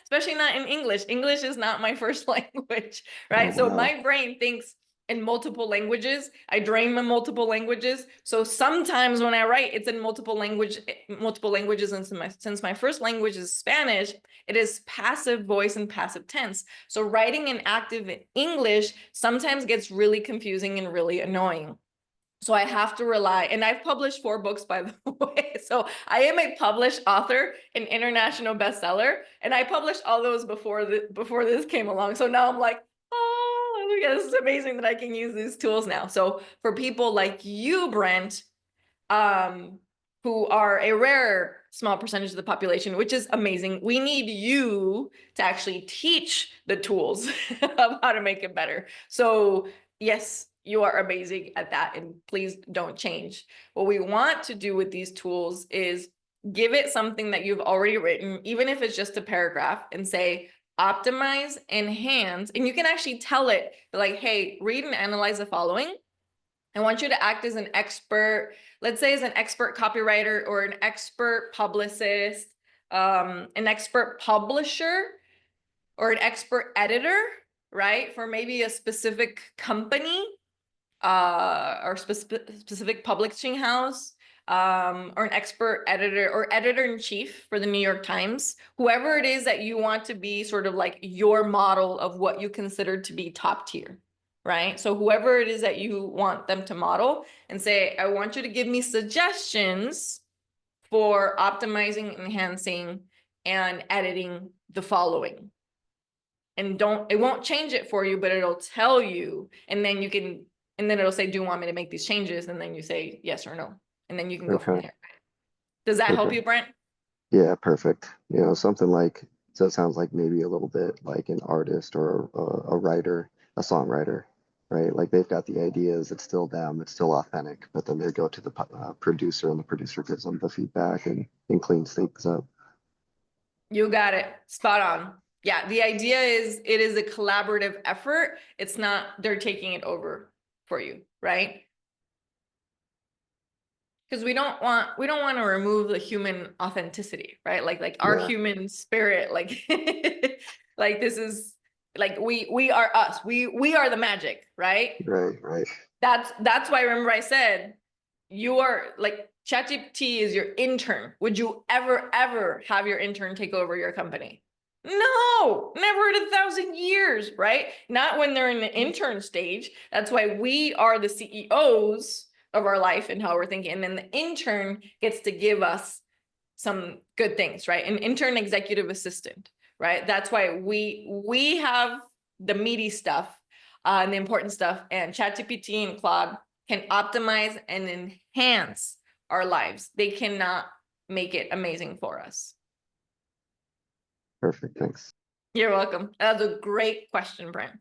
especially not in English. English is not my first language, Oh right? So wow. my brain thinks in multiple languages. I dream in multiple languages. So sometimes when I write, it's in multiple languages. And since my first language is Spanish, it is passive voice and passive tense. So writing in active English sometimes gets really confusing and really annoying. So I have to rely, and I've published 4 books, by the way. So I am a published author, an international bestseller, and I published all those before this came along. So now I'm like, oh, yeah, this is amazing that I can use these tools now. So for people like you, Brent, um, who are a rare small percentage of the population, which is amazing. We need you to actually teach the tools of how to make it better. So yes, you are amazing at that, and please don't change. What we want to do with these tools is give it something that you've already written, even if it's just a paragraph, and say, optimize, enhance, and you can actually tell it like, hey, read and analyze the following. I want you to act as an expert, let's say as an expert copywriter or an expert publicist, an expert publisher, or an expert editor, right? For maybe a specific company, or specific publishing house, or an expert editor or editor-in-chief for the New York Times, whoever it is that you want to be sort of like your model of what you consider to be top tier, right? So whoever it is that you want them to model, and say, I want you to give me suggestions for optimizing, enhancing, and editing the following. And it won't change it for you, but it'll tell you, and then you can, and then it'll say, do you want me to make these changes? And then you say yes or no. And then you can go from Okay. there. Does that help Okay. you, Brent? Yeah, perfect. You know, something like, so it sounds like maybe a little bit like an artist or a writer, a songwriter, right? Like they've got the ideas, it's still them, it's still authentic, but then they go to the producer and the producer gives them the feedback and cleans things up. You got it. Spot on. Yeah, the idea is it is a collaborative effort. It's not they're taking it over for you, right? Because we don't want to remove the human authenticity, right? Like our Yeah, human spirit, like like this is like we are us. We are the magic, right? right, right. That's why, remember I said you are like ChatGPT is your intern. Would you ever have your intern take over your company? No, never in 1,000 years, right? Not when they're in the intern stage. That's why we are the CEOs of our life and how we're thinking. And then the intern gets to give us some good things, right? An intern executive assistant, right? That's why we have the meaty stuff, and the important stuff, and ChatGPT and Claude can optimize and enhance our lives. They cannot make it amazing for us. Perfect. Thanks. You're welcome. That's a great question, Brent.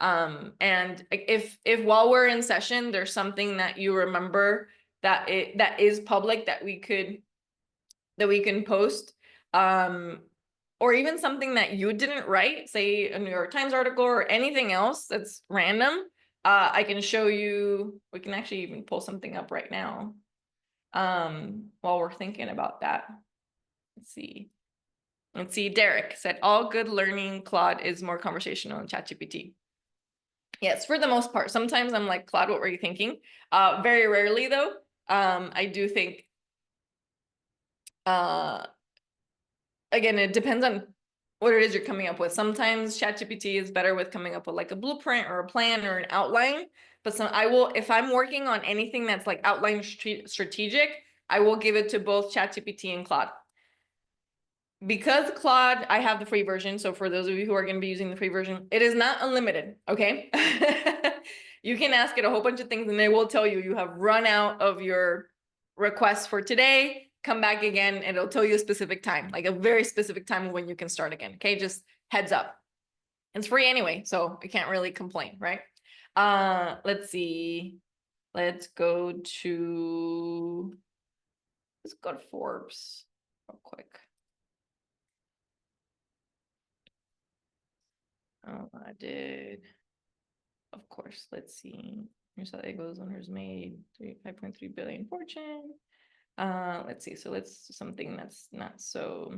And if while we're in session, there's something that you remember that is public that we can post, or even something that you didn't write, say a New York Times article or anything else that's random, I can show you. We can actually even pull something up right now, while we're thinking about that. Let's see. Derek said, all good learning Claude is more conversational than ChatGPT. Yes, for the most part. Sometimes I'm like, Claude, what were you thinking? Very rarely though. I do think, again, it depends on what it is you're coming up with. Sometimes ChatGPT is better with coming up with like a blueprint or a plan or an outline. But if I'm working on anything that's like outline strategic, I will give it to both ChatGPT and Claude. Because Claude, I have the free version. So for those of you who are going to be using the free version, it is not unlimited. Okay. You can ask it a whole bunch of things and they will tell you you have run out of your requests for today. Come back again and it'll tell you a specific time, like a very specific time when you can start again. Okay. Just heads up. It's free anyway, so I can't really complain, right? Let's see. Let's go to Forbes real quick. Oh, I did. Of course, let's see. Here's how it goes. Owners made 5.3 billion fortune. Let's see. So let's do something that's not so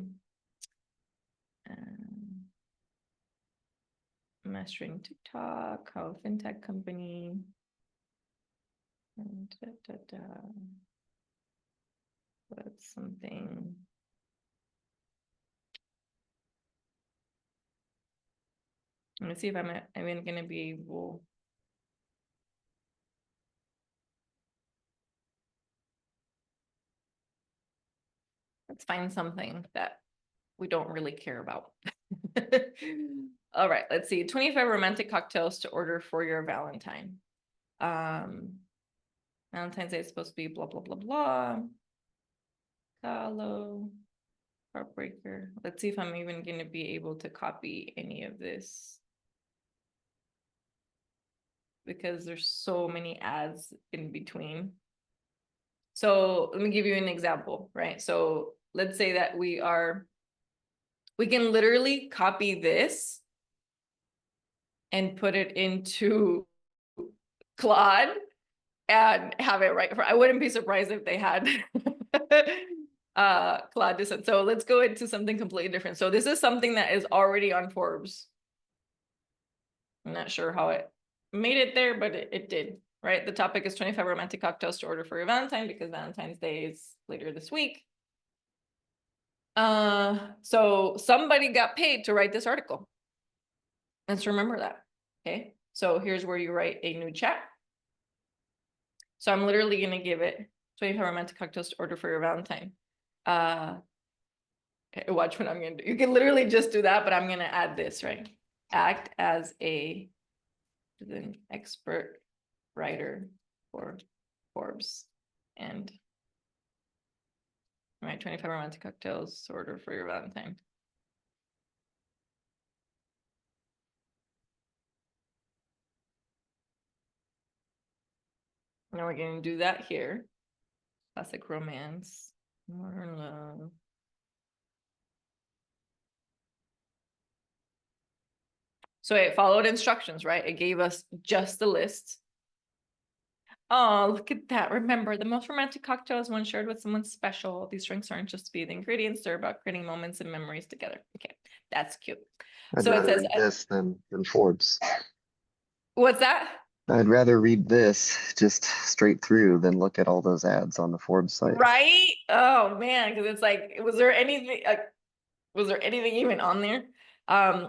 mastering TikTok, how a fintech company. And that's something. Let me see if I'm even gonna be able. Let's find something that we don't really care about. All right, let's see. 25 romantic cocktails to order for your Valentine. Valentine's Day is supposed to be blah, blah, blah, blah. Hello. Heartbreaker. Let's see if I'm even going to be able to copy any of this, because there's so many ads in between. So let me give you an example, right? So let's say that we can literally copy this and put it into Claude and have it right. I wouldn't be surprised if they had Claude descent. So let's go into something completely different. So this is something that is already on Forbes. I'm not sure how it made it there, but it did, right? The topic is 25 romantic cocktails to order for your Valentine, because Valentine's Day is later this week. So somebody got paid to write this article. Let's remember that. Okay. So here's where you write a new chat. So I'm literally going to give it 25 romantic cocktails to order for your Valentine. Okay, watch what I'm going to do. You can literally just do that, but I'm going to add this, right? Act as an expert writer for Forbes and right, 25 romantic cocktails to order for your Valentine. Now we're going to do that here. Classic romance, modern love. So it followed instructions, right? It gave us just the list. Oh, look at that. Remember, the most romantic cocktail is one shared with someone special. These drinks aren't just to be the ingredients, they're about creating moments and memories together. Okay, that's cute. I'd So it rather says, read this than Forbes. what's that? I'd rather read this just straight through than look at all those ads on the Forbes site. Right? Oh man, because it's like, was there anything even on there?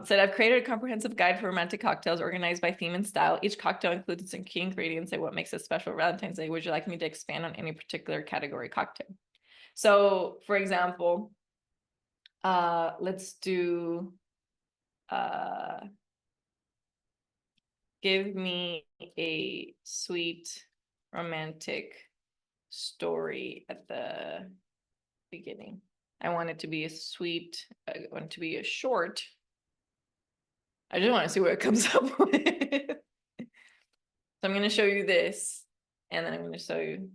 Said I've created a comprehensive guide for romantic cocktails organized by theme and style. Each cocktail includes some key ingredients and what makes it special Valentine's Day. Would you like me to expand on any particular category cocktail? So for example, let's do give me a sweet romantic story at the beginning. I want it to be a sweet, I want it to be a short. I just want to see what it comes up with. So I'm going to show you this, and then I'm going to show you.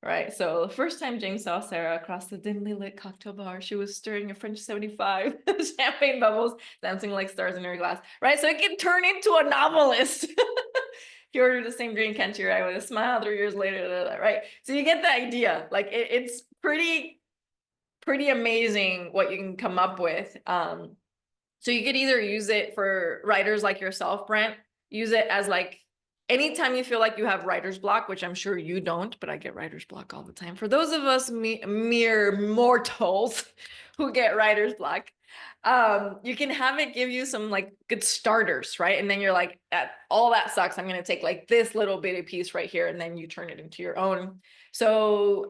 Right, so the first time James saw Sarah across the dimly lit cocktail bar, she was stirring a French 75, champagne bubbles, dancing like stars in her glass. Right, so it can turn into a novelist. He ordered the same drink, can't you, right, with a smile 3 years later, right? So you get the idea. Like it's pretty amazing what you can come up with. So you could either use it for writers like yourself, Brent, use it as like anytime you feel like you have writer's block, which I'm sure you don't, but I get writer's block all the time. For those of us mere mortals who get writer's block, you can have it give you some like good starters, right? And then you're like, all that sucks. I'm going to take like this little bitty piece right here, and then you turn it into your own. So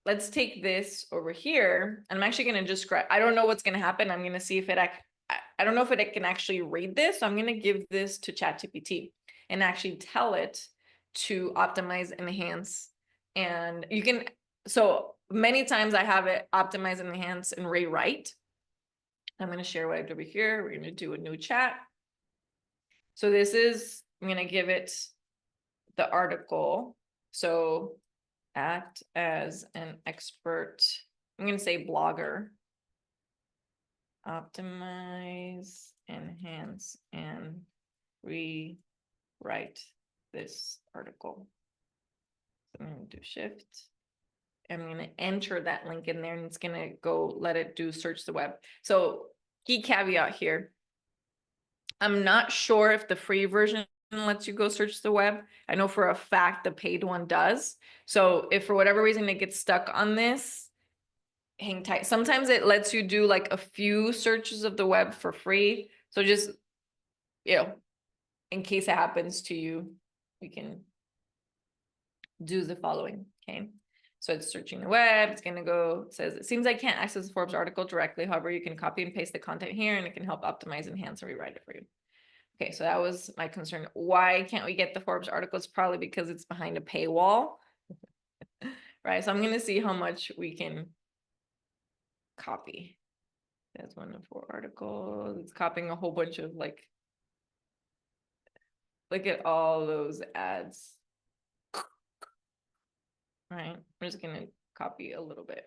let's take this over here. And I'm actually going to just I don't know what's going to happen. I'm going to see if I don't know if it can actually read this. So I'm going to give this to ChatGPT and actually tell it to optimize, enhance. And you can, so many times I have it optimize, enhance, and rewrite. I'm going to share what I did over here. We're going to do a new chat. So this is, I'm going to give it the article. So act as an expert. I'm going to say blogger. Optimize, enhance, and rewrite this article. So I'm going to do shift. I'm going to enter that link in there, and it's going to go let it do search the web. So key caveat here. I'm not sure if the free version lets you go search the web. I know for a fact the paid one does. So if for whatever reason it gets stuck on this, hang tight. Sometimes it lets you do like a few searches of the web for free. So just, in case it happens to you, we can do the following, okay? So it's searching the web, it's gonna go, it says, it seems I can't access the Forbes article directly. However, you can copy and paste the content here and it can help optimize, enhance, and rewrite it for you. Okay, so that was my concern. Why can't we get the Forbes article? It's probably because it's behind a paywall, right? So I'm gonna see how much we can copy. That's 1 of 4 articles. It's copying a whole bunch of like, look at all those ads. right? I'm just gonna copy a little bit.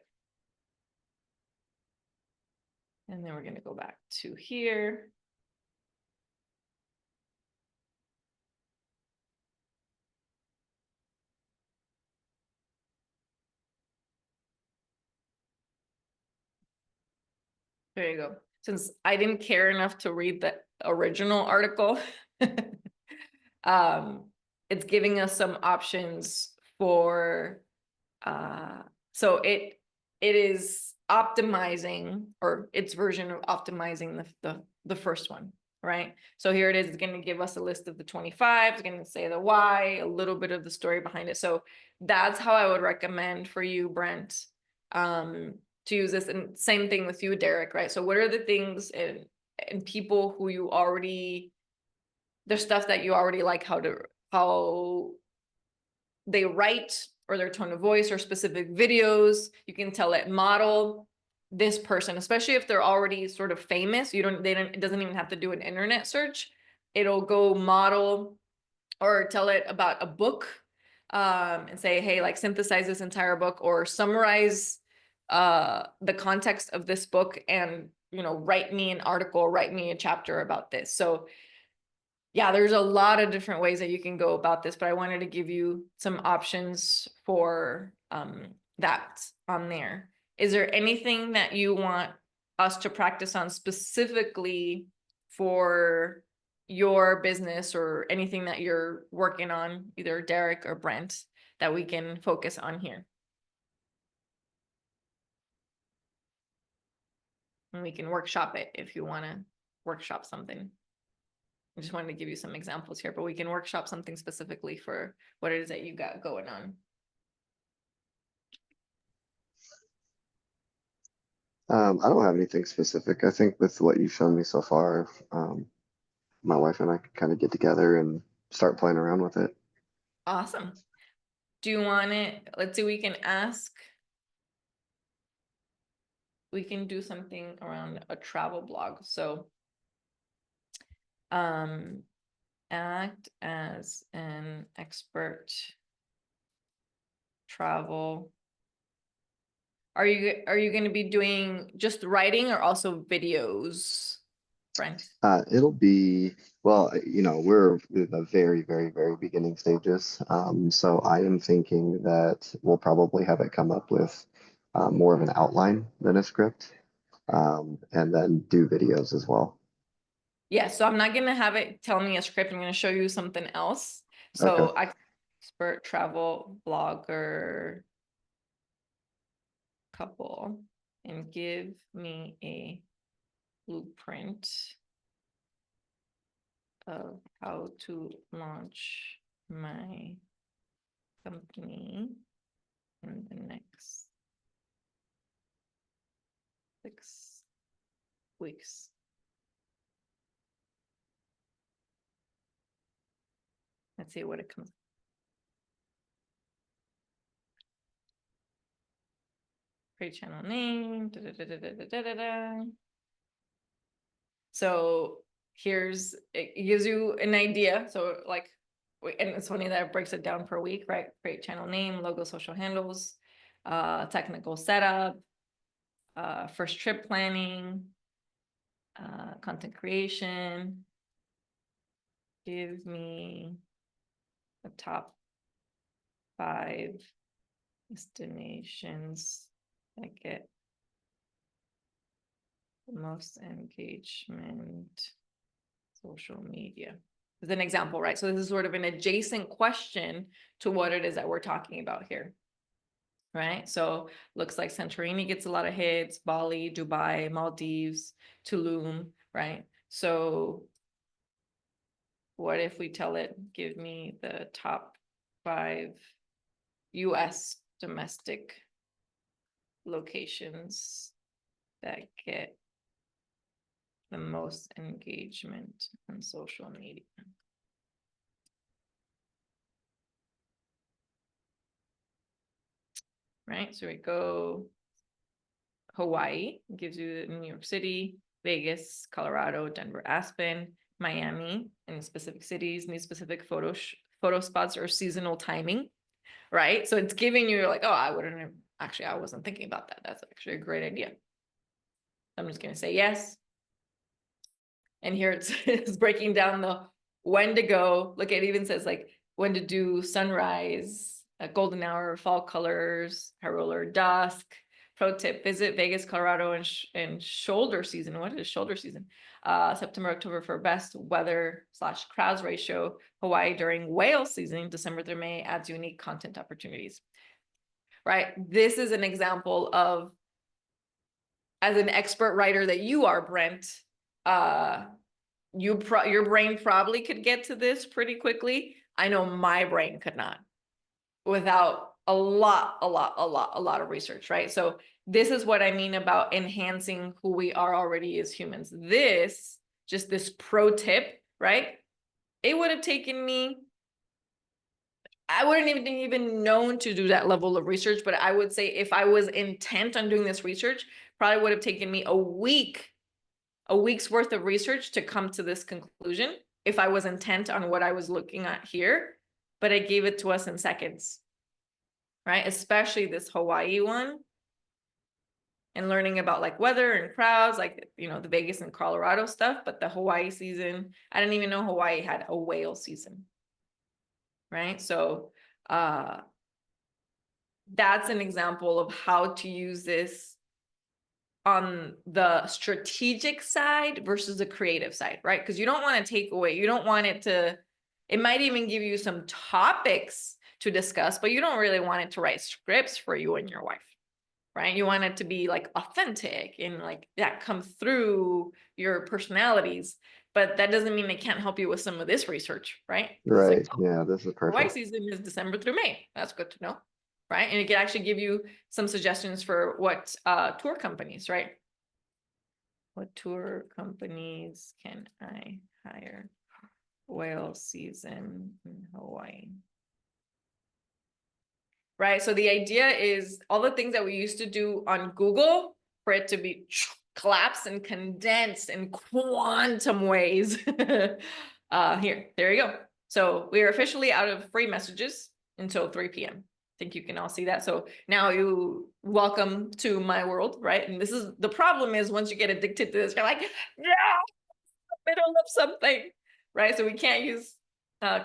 And then we're gonna go back to here. There you go. Since I didn't care enough to read the original article, it's giving us some options for, so it is optimizing, or its version of optimizing the first one, right? So here it is, it's gonna give us a list of the 25, it's gonna say the why, a little bit of the story behind it. So that's how I would recommend for you, Brent, to use this. And same thing with you, Derek, right? So what are the things and people who you already, there's stuff that you already like how they write, or their tone of voice, or specific videos. You can tell it model this person, especially if they're already sort of famous. It doesn't even have to do an internet search. It'll go model, or tell it about a book, and say, hey, like synthesize this entire book, or summarize the context of this book, and write me an article, write me a chapter about this. So yeah, there's a lot of different ways that you can go about this, but I wanted to give you some options for that on there. Is there anything that you want us to practice on specifically for your business, or anything that you're working on, either Derek or Brent, that we can focus on here? And we can workshop it if you want to workshop something. I just wanted to give you some examples here, but we can workshop something specifically for what it is that you got going on. I don't have anything specific. I think with what you've shown me so far, my wife and I could kind of get together and start playing around with it. Awesome. Do you want it? Let's see, we can do something around a travel blog. So, act as an expert travel. Are you going to be doing just writing, or also videos, Brent? It'll be, well, we're in the very, very, very beginning stages. So I am thinking that we'll probably have it come up with more of an outline than a script, and then do videos as well. Yeah, so I'm not gonna have it tell me a script. I'm gonna show you something else. Okay. So expert travel blogger couple, and give me a blueprint of how to launch my company in the next 6 weeks. Let's see what it comes. Create channel name. Da, da, da, da, da, da, da, da. So it gives you an idea. So like, and it's funny that it breaks it down per week, right? Create channel name, logo, social handles, technical setup, first trip planning, content creation. Give me the top 5 destinations that get the most engagement, social media. As an example, right? So this is sort of an adjacent question to what it is that we're talking about here, right? So looks like Santorini gets a lot of hits, Bali, Dubai, Maldives, Tulum, right? So what if we tell it, give me the top 5 US domestic locations that get the most engagement on social media? Right, so we go Hawaii, gives you New York City, Vegas, Colorado, Denver, Aspen, Miami, in specific cities, need specific photo spots or seasonal timing. right? So it's giving you like, oh, I wouldn't have, actually, I wasn't thinking about that. That's actually a great idea. I'm just gonna say yes. And here it's breaking down the when to go. Look, it even says like when to do sunrise, golden hour, fall colors, high roller, dusk. Pro tip: visit Vegas, Colorado, in shoulder season. What is shoulder season? September, October for best weather / crowds ratio. Hawaii during whale season, December through May, adds unique content opportunities. Right. This is an example of, as an expert writer that you are, Brent, your brain probably could get to this pretty quickly. I know my brain could not without a lot of research, right? So this is what I mean about enhancing who we are already as humans. Just this pro tip, right? It would have taken me, I wouldn't even known to do that level of research, but I would say if I was intent on doing this research, probably would have taken me a week's worth of research to come to this conclusion if I was intent on what I was looking at here, but I gave it to us in seconds, right? Especially this Hawaii one, and learning about like weather and crowds, like, the Vegas and Colorado stuff, but the Hawaii season, I didn't even know Hawaii had a whale season, right? So that's an example of how to use this on the strategic side versus the creative side, right? Because you don't want to take away, you don't want it might even give you some topics to discuss, but you don't really want it to write scripts for you and your wife, right? You want it to be like authentic and like that come through your personalities, but that doesn't mean they can't help you with some of this research, right? It's like, Right. Yeah, this is Hawaii perfect. season is December through May. That's good to know, right? And it can actually give you some suggestions for what tour companies, right? What tour companies can I hire? Whale season in Hawaii. Right. So the idea is all the things that we used to do on Google for it to be collapsed and condensed in quantum ways. There you go. So we are officially out of free messages until 3 p.m. I think you can all see that. So now you welcome to my world, right? And this is the problem is once you get addicted to this, you're like, yeah, middle of something, right? So we can't use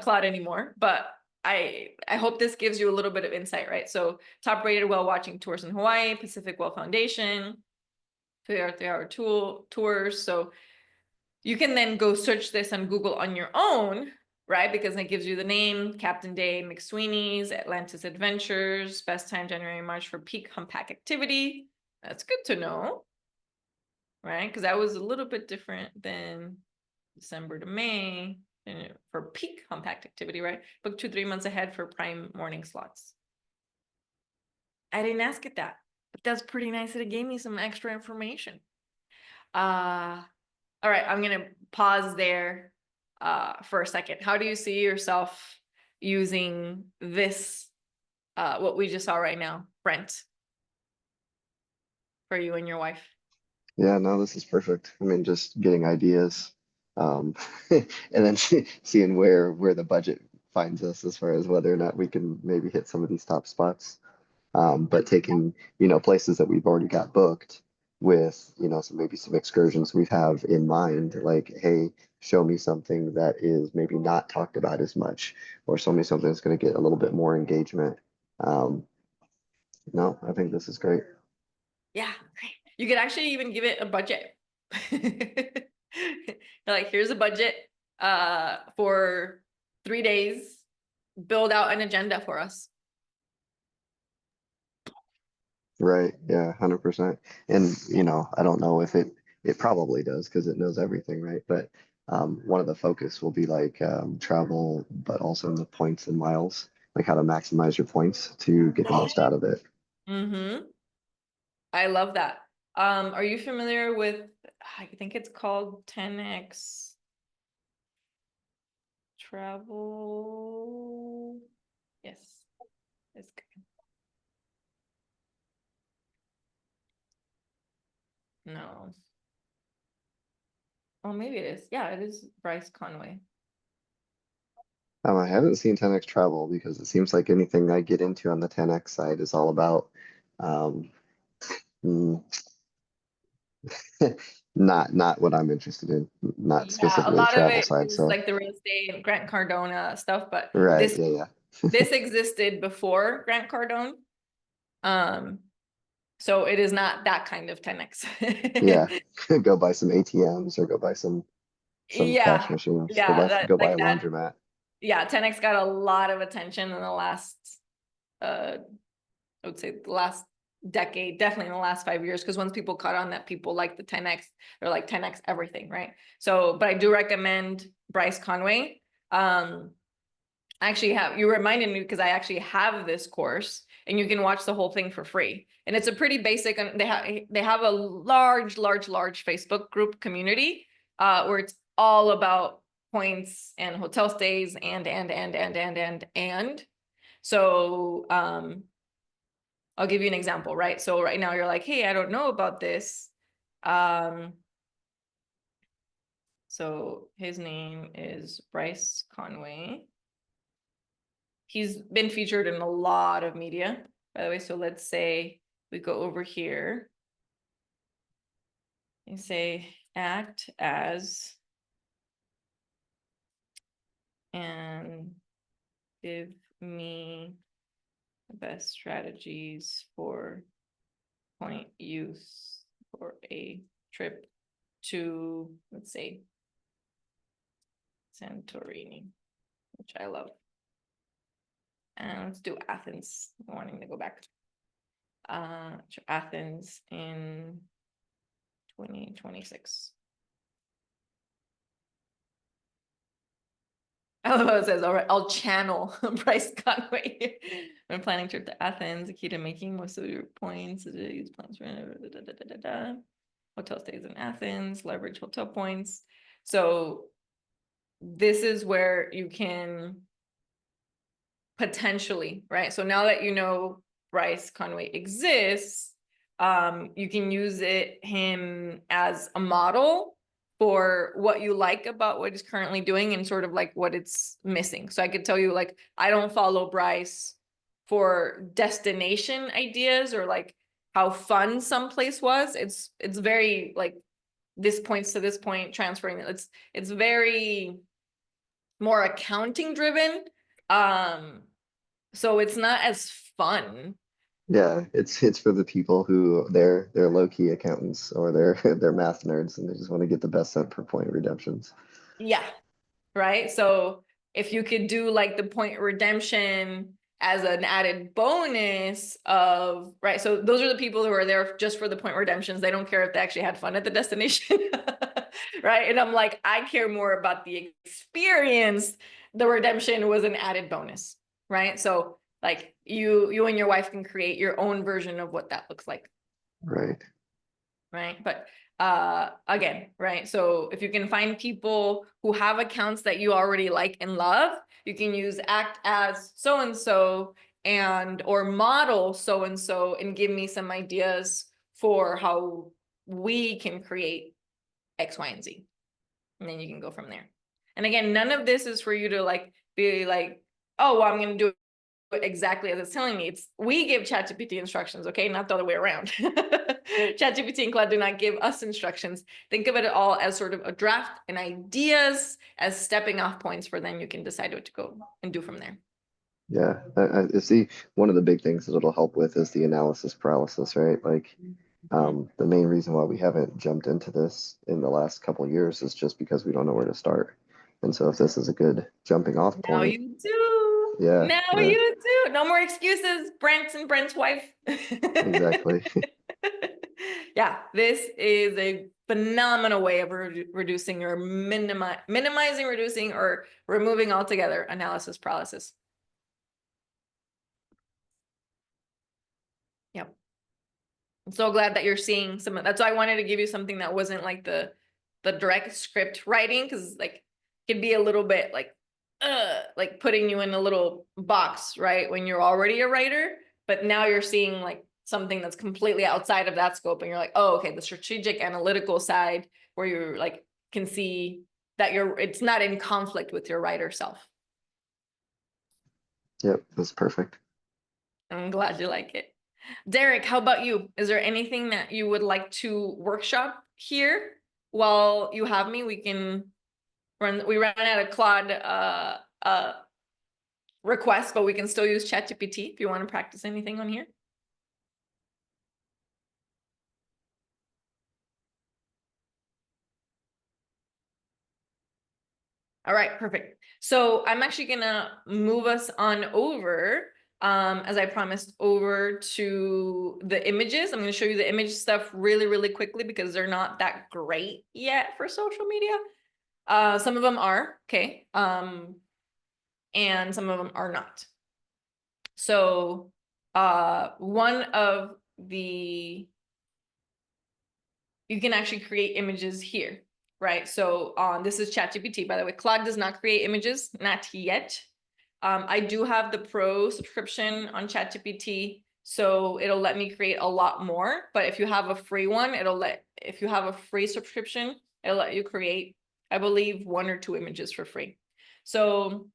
Claude anymore, but I hope this gives you a little bit of insight, right? So top rated whale watching tours in Hawaii, Pacific Whale Foundation, 3-hour tours. So you can then go search this on Google on your own, right? Because it gives you the name, Captain Day, McSweeney's, Atlantis Adventures, best time January, March for peak humpback activity. That's good to know, right? Because that was a little bit different than December to May for peak humpback activity, right? Book 2-3 months ahead for prime morning slots. I didn't ask it that, but that's pretty nice that it gave me some extra information. All right, I'm gonna pause there for a second. How do you see yourself using this, what we just saw right now, Brent, for you and your wife? Yeah, no, this is perfect. I mean, just getting ideas, um, and then seeing where the budget finds us as far as whether or not we can maybe hit some of these top spots. But taking, places that we've already got booked with, maybe some excursions we have in mind, like, hey, show me something that is maybe not talked about as much, or show me something that's going to get a little bit more engagement. Um, no, I think this is great. Yeah, great. You could actually even give it a budget. Like, here's a budget for 3 days. Build out an agenda for us. Right. Yeah, 100%. And, I don't know if it probably does because it knows everything, right? But one of the focus will be like travel, but also the points and miles, like how to maximize your points to get the most out of it. Mm-hmm. I love that. Are you familiar with, I think it's called 10x travel? Yes, it's good. No. Oh, maybe it is. Yeah, it is Bryce Conway. I haven't seen 10x travel because it seems like anything I get into on the 10x side is all about um, mm, not what I'm interested in, not Yeah, a specifically the lot of travel it side. is So like the real estate and Grant Cardone stuff, but right, this yeah, this existed before Grant Cardone. Um, so it is not that kind of 10x. yeah, yeah. Go buy some ATMs or go buy some Yeah, cash machines. yeah, that Go buy like a that. laundromat. Yeah, 10x got a lot of attention in the last I would say the last decade, definitely in the last 5 years, because once people caught on that people like the 10x, they're like 10x everything, right? So, but I do recommend Bryce Conway. I actually have, you reminded me because I actually have this course and you can watch the whole thing for free. And it's a pretty basic, and they have a large Facebook group community where it's all about points and hotel stays and. So I'll give you an example, right? So right now you're like, hey, I don't know about this. So his name is Bryce Conway. He's been featured in a lot of media, by the way. So let's say we go over here and say act as and give me the best strategies for point use for a trip to, let's say, Santorini, which I love. And let's do Athens, wanting to go back to Athens in 2026. I love how it says, all right, I'll channel Bryce Conway. When planning trip to Athens, the key to making most of your points is to use plans for hotel stays in Athens, leverage hotel points. So this is where you can potentially, right? So now that you know Bryce Conway exists, you can use him as a model for what you like about what he's currently doing and sort of like what it's missing. So I could tell you, like, I don't follow Bryce for destination ideas or like how fun someplace was. It's very like this points to this point, transferring it. It's very more accounting driven. So it's not as fun. Yeah, it's for the people who they're low-key accountants or they're math nerds and they just want to get the best cent per point redemptions. Yeah, right? So if you could do like the point redemption as an added bonus of, right? So those are the people who are there just for the point redemptions. They don't care if they actually had fun at the destination, right? And I'm like, I care more about the experience. The redemption was an added bonus, right? So like you and your wife can create your own version of what that looks like. Right. Right. But again, right. So if you can find people who have accounts that you already like and love, you can use act as so and or model so and give me some ideas for how we can create X, Y, and Z. And then you can go from there. And again, none of this is for you to like be like, oh, well, I'm going to do it exactly as it's telling me. It's we give ChatGPT instructions, okay, not the other way around. ChatGPT and Claude do not give us instructions. Think of it all as sort of a draft and ideas as stepping off points for then you can decide what to go and do from there. Yeah, I see. One of the big things that it'll help with is the analysis paralysis, right? Like, the main reason why we haven't jumped into this in the last couple of years is just because we don't know where to start. And so if this is a good jumping off Now point, you do. yeah, Now yeah, you do. No more excuses, Brent and Brent's wife. exactly. Yeah, this is a phenomenal way of reducing or minimizing, reducing, or removing altogether analysis paralysis. Yep. I'm so glad that you're seeing some of that's why I wanted to give you something that wasn't like the direct script writing, because like it could be a little bit like putting you in a little box, right? When you're already a writer, but now you're seeing like something that's completely outside of that scope, and you're like, oh, okay, the strategic analytical side where you're like can see that it's not in conflict with your writer self. Yep, that's perfect. I'm glad you like it. Derek, how about you? Is there anything that you would like to workshop here? While you have me, we ran out of Claude requests, but we can still use ChatGPT if you want to practice anything on here. All right, perfect. So I'm actually gonna move us on over, as I promised, over to the images. I'm gonna show you the image stuff really, really quickly because they're not that great yet for social media. Some of them are, okay, and some of them are not. So one of the, you can actually create images here, right? So this is ChatGPT, by the way. Claude does not create images, not yet. I do have the pro subscription on ChatGPT, so it'll let me create a lot more. But if you have a free one, if you have a free subscription, it'll let you create, I believe, 1 or 2 images for free. So,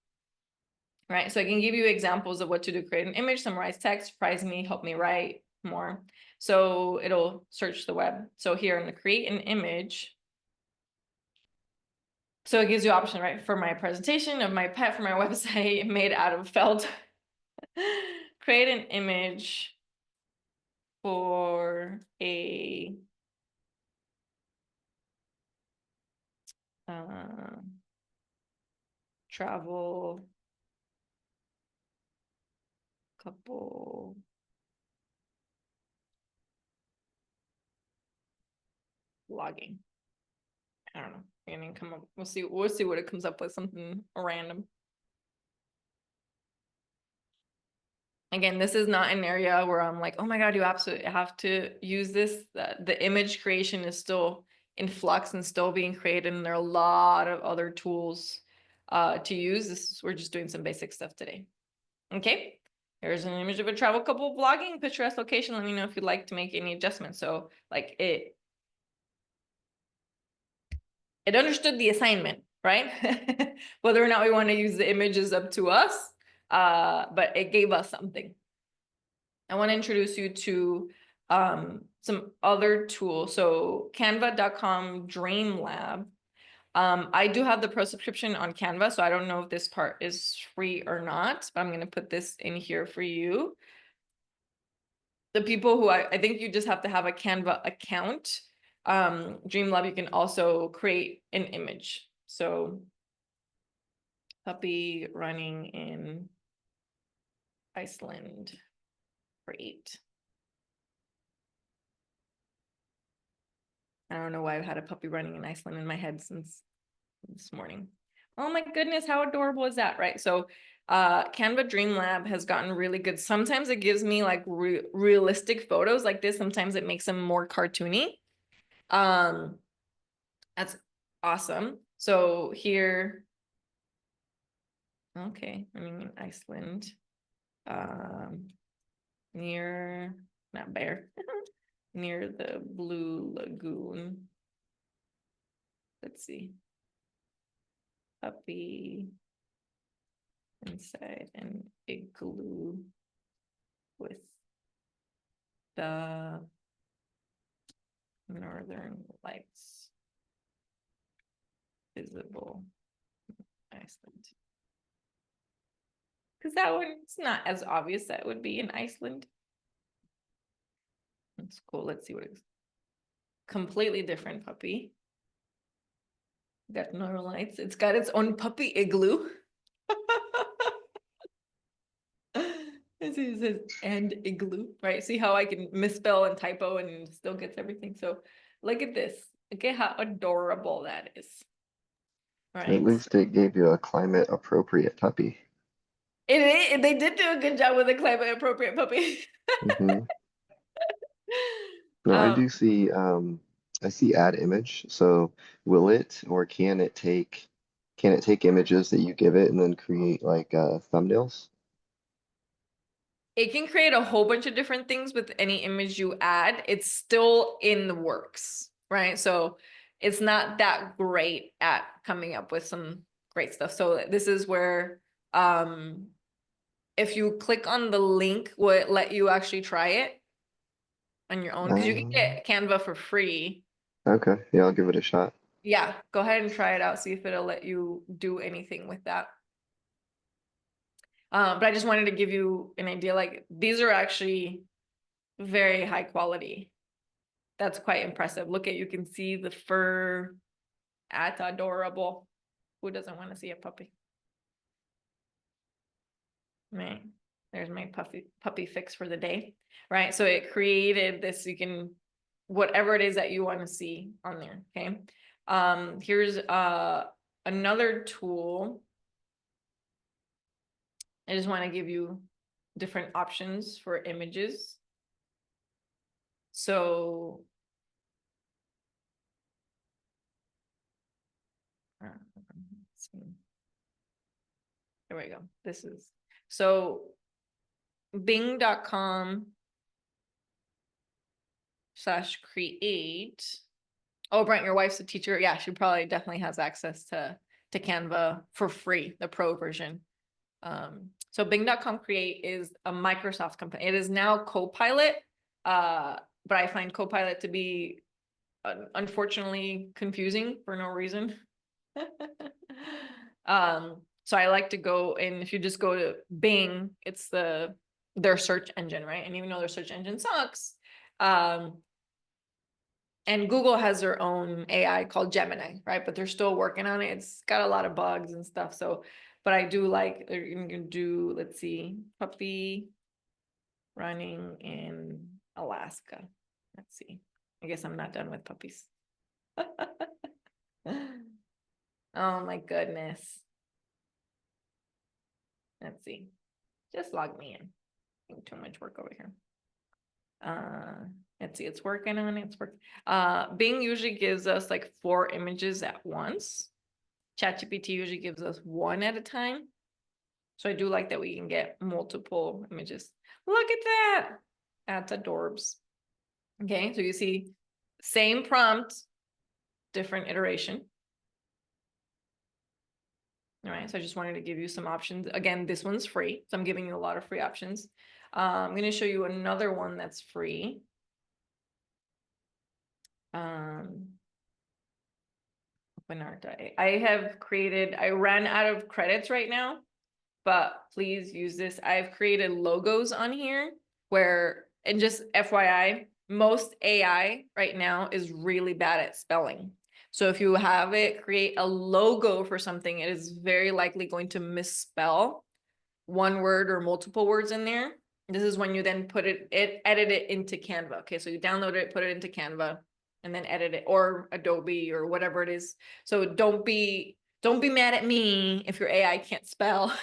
right, so I can give you examples of what to do. Create an image, summarize text, surprise me, help me write more. So it'll search the web. So here in the create an image, so it gives you option, right? For my presentation of my pet for my website made out of felt. Create an image for a travel couple vlogging. I don't know. We're gonna come up. We'll see what it comes up with. Something random. Again, this is not an area where I'm like, oh my God, you absolutely have to use this. The image creation is still in flux and still being created, and there are a lot of other tools to use. We're just doing some basic stuff today. Okay, here's an image of a travel couple vlogging, picturesque location. Let me know if you'd like to make any adjustments. So like it understood the assignment, right? Whether or not we want to use the image is up to us, but it gave us something. I want to introduce you to some other tools. So canva.com Dream Lab. I do have the pro subscription on Canva, so I don't know if this part is free or not, but I'm going to put this in here for you. The people who I think you just have to have a Canva account. Dreamlab, you can also create an image. So puppy running in Iceland. Great. I don't know why I've had a puppy running in Iceland in my head since this morning. Oh my goodness, how adorable is that, right? So Canva Dream Lab has gotten really good. Sometimes it gives me like realistic photos like this. Sometimes it makes them more cartoony. That's awesome. So here, okay, I mean Iceland, near, not Bear, near the Blue Lagoon. Let's see. Puppy inside an igloo with the northern lights visible Iceland. Because that one, it's not as obvious that it would be in Iceland. That's cool. Let's see what it's completely different puppy. Got northern lights. It's got its own puppy igloo. It says and igloo, right? See how I can misspell and typo and still gets everything. So look at this. Look at how adorable that is. At Right. least it gave you a climate appropriate puppy. They did do a good job with the climate appropriate puppy. Mm-hmm. No, I do see I see add image. So will it or can it take images that you give it and then create like thumbnails? It can create a whole bunch of different things with any image you add. It's still in the works, right? So it's not that great at coming up with some great stuff. So this is where if you click on the link, will it let you actually try it on your own? Because you can get Canva for free. Okay, yeah, I'll give it a shot. Yeah, go ahead and try it out, see if it'll let you do anything with that. But I just wanted to give you an idea, like these are actually very high quality. That's quite impressive. Look at, you can see the fur. That's adorable. Who doesn't want to see a puppy? Right. There's my puppy fix for the day. Right. So it created this, you can, whatever it is that you want to see on there. Okay. Here's another tool. I just want to give you different options for images. So let's see. There we go. This is, so bing.com/create. Oh, Brent, your wife's a teacher. Yeah, she probably definitely has access to Canva for free, the pro version. So bing.com create is a Microsoft company. It is now Copilot, but I find Copilot to be unfortunately confusing for no reason. So I like to go, and if you just go to Bing, it's their search engine, right? And even though their search engine sucks, and Google has their own AI called Gemini, right? But they're still working on it. It's got a lot of bugs and stuff. So, but I do like, you can do, let's see, puppy running in Alaska. Let's see. I guess I'm not done with puppies. Oh my goodness. Let's see. Just log me in. Too much work over here. Let's see, it's working on it. It's working. Bing usually gives us like 4 images at once. ChatGPT usually gives us 1 at a time. So I do like that we can get multiple images. Look at that. That's adorbs. Okay, so you see same prompt, different iteration. All right, so I just wanted to give you some options. Again, this one's free, so I'm giving you a lot of free options. I'm going to show you another one that's free. OpenArt. I ran out of credits right now, but please use this. I've created logos on here where, and just FYI, most AI right now is really bad at spelling. So if you have it create a logo for something, it is very likely going to misspell one word or multiple words in there. This is when you then edit it into Canva. Okay, so you download it, put it into Canva, and then edit it, or Adobe or whatever it is. So don't be mad at me if your AI can't spell.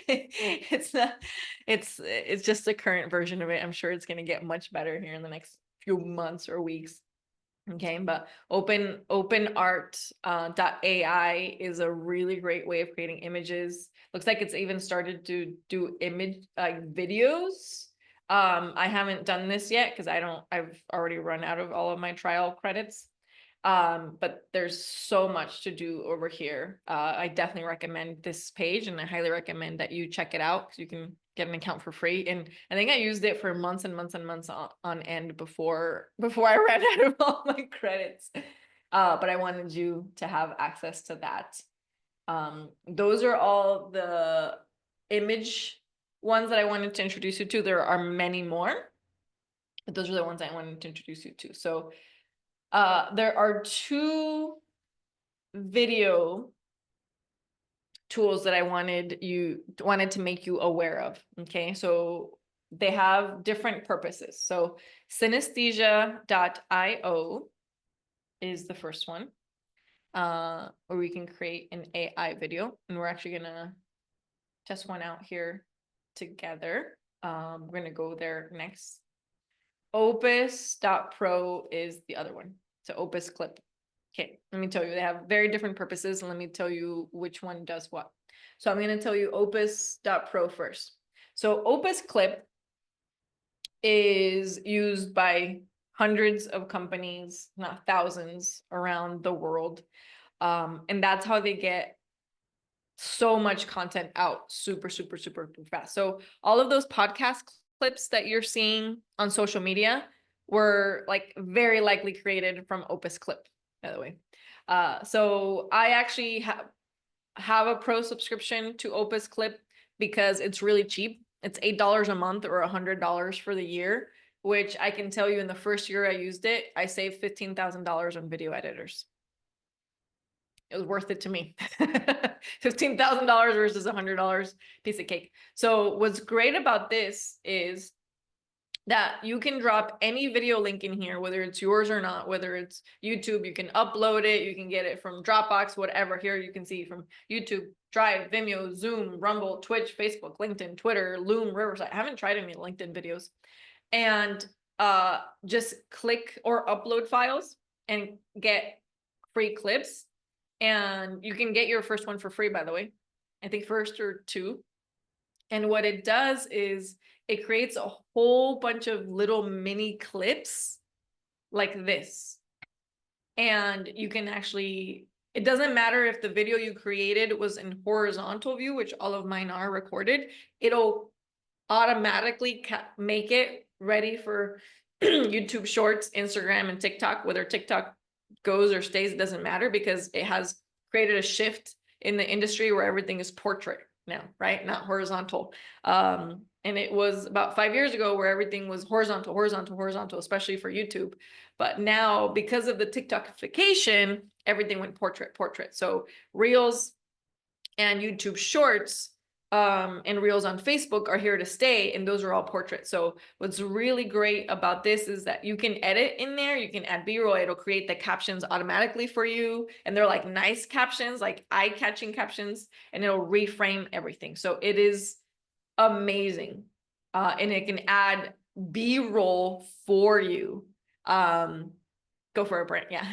It's not, it's just the current version of it. I'm sure it's going to get much better here in the next few months or weeks. Okay, but OpenArt.ai is a really great way of creating images. Looks like it's even started to do image videos. I haven't done this yet because I've already run out of all of my trial credits. But there's so much to do over here. I definitely recommend this page, and I highly recommend that you check it out because you can get an account for free. And I think I used it for months and months and months on end before I ran out of all my credits. But I wanted you to have access to that. Those are all the image ones that I wanted to introduce you to. There are many more, but those are the ones I wanted to introduce you to. So there are 2 video tools that I wanted to make you aware of. Okay, so they have different purposes. So synesthesia.io is the first one, where we can create an AI video, and we're actually gonna test one out here together. We're gonna go there next. Opus.pro is the other one. So Opus Clip. Okay, let me tell you, they have very different purposes, and let me tell you which one does what. So I'm going to tell you Opus.pro first. So Opus Clip is used by hundreds of companies, not thousands, around the world. And that's how they get so much content out super, super, super fast. So all of those podcast clips that you're seeing on social media were like very likely created from Opus Clip, by the way. So I actually have a pro subscription to Opus Clip because it's really cheap. It's $8 a month or $100 for the year, which I can tell you in the first year I used it, I saved $15,000 on video editors. It was worth it to me. $15,000 versus $100 piece of cake. So what's great about this is that you can drop any video link in here, whether it's yours or not, whether it's YouTube, you can upload it, you can get it from Dropbox, whatever. Here you can see from YouTube, Drive, Vimeo, Zoom, Rumble, Twitch, Facebook, LinkedIn, Twitter, Loom, Riverside. I haven't tried any LinkedIn videos. And just click or upload files and get free clips. And you can get your first one for free, by the way. I think first or two. And what it does is it creates a whole bunch of little mini clips like this. And you can actually, it doesn't matter if the video you created was in horizontal view, which all of mine are recorded, it'll automatically make it ready for YouTube Shorts, Instagram, and TikTok. Whether TikTok goes or stays, it doesn't matter because it has created a shift in the industry where everything is portrait now, right? Not horizontal. And it was about 5 years ago where everything was horizontal, horizontal, horizontal, especially for YouTube. But now, because of the TikTokification, everything went portrait, portrait. So Reels and YouTube Shorts and Reels on Facebook are here to stay, and those are all portraits. So what's really great about this is that you can edit in there, you can add B-roll, it'll create the captions automatically for you, and they're like nice captions, like eye-catching captions, and it'll reframe everything. So it is amazing. And it can add B-roll for you. Go for it, Brent, yeah.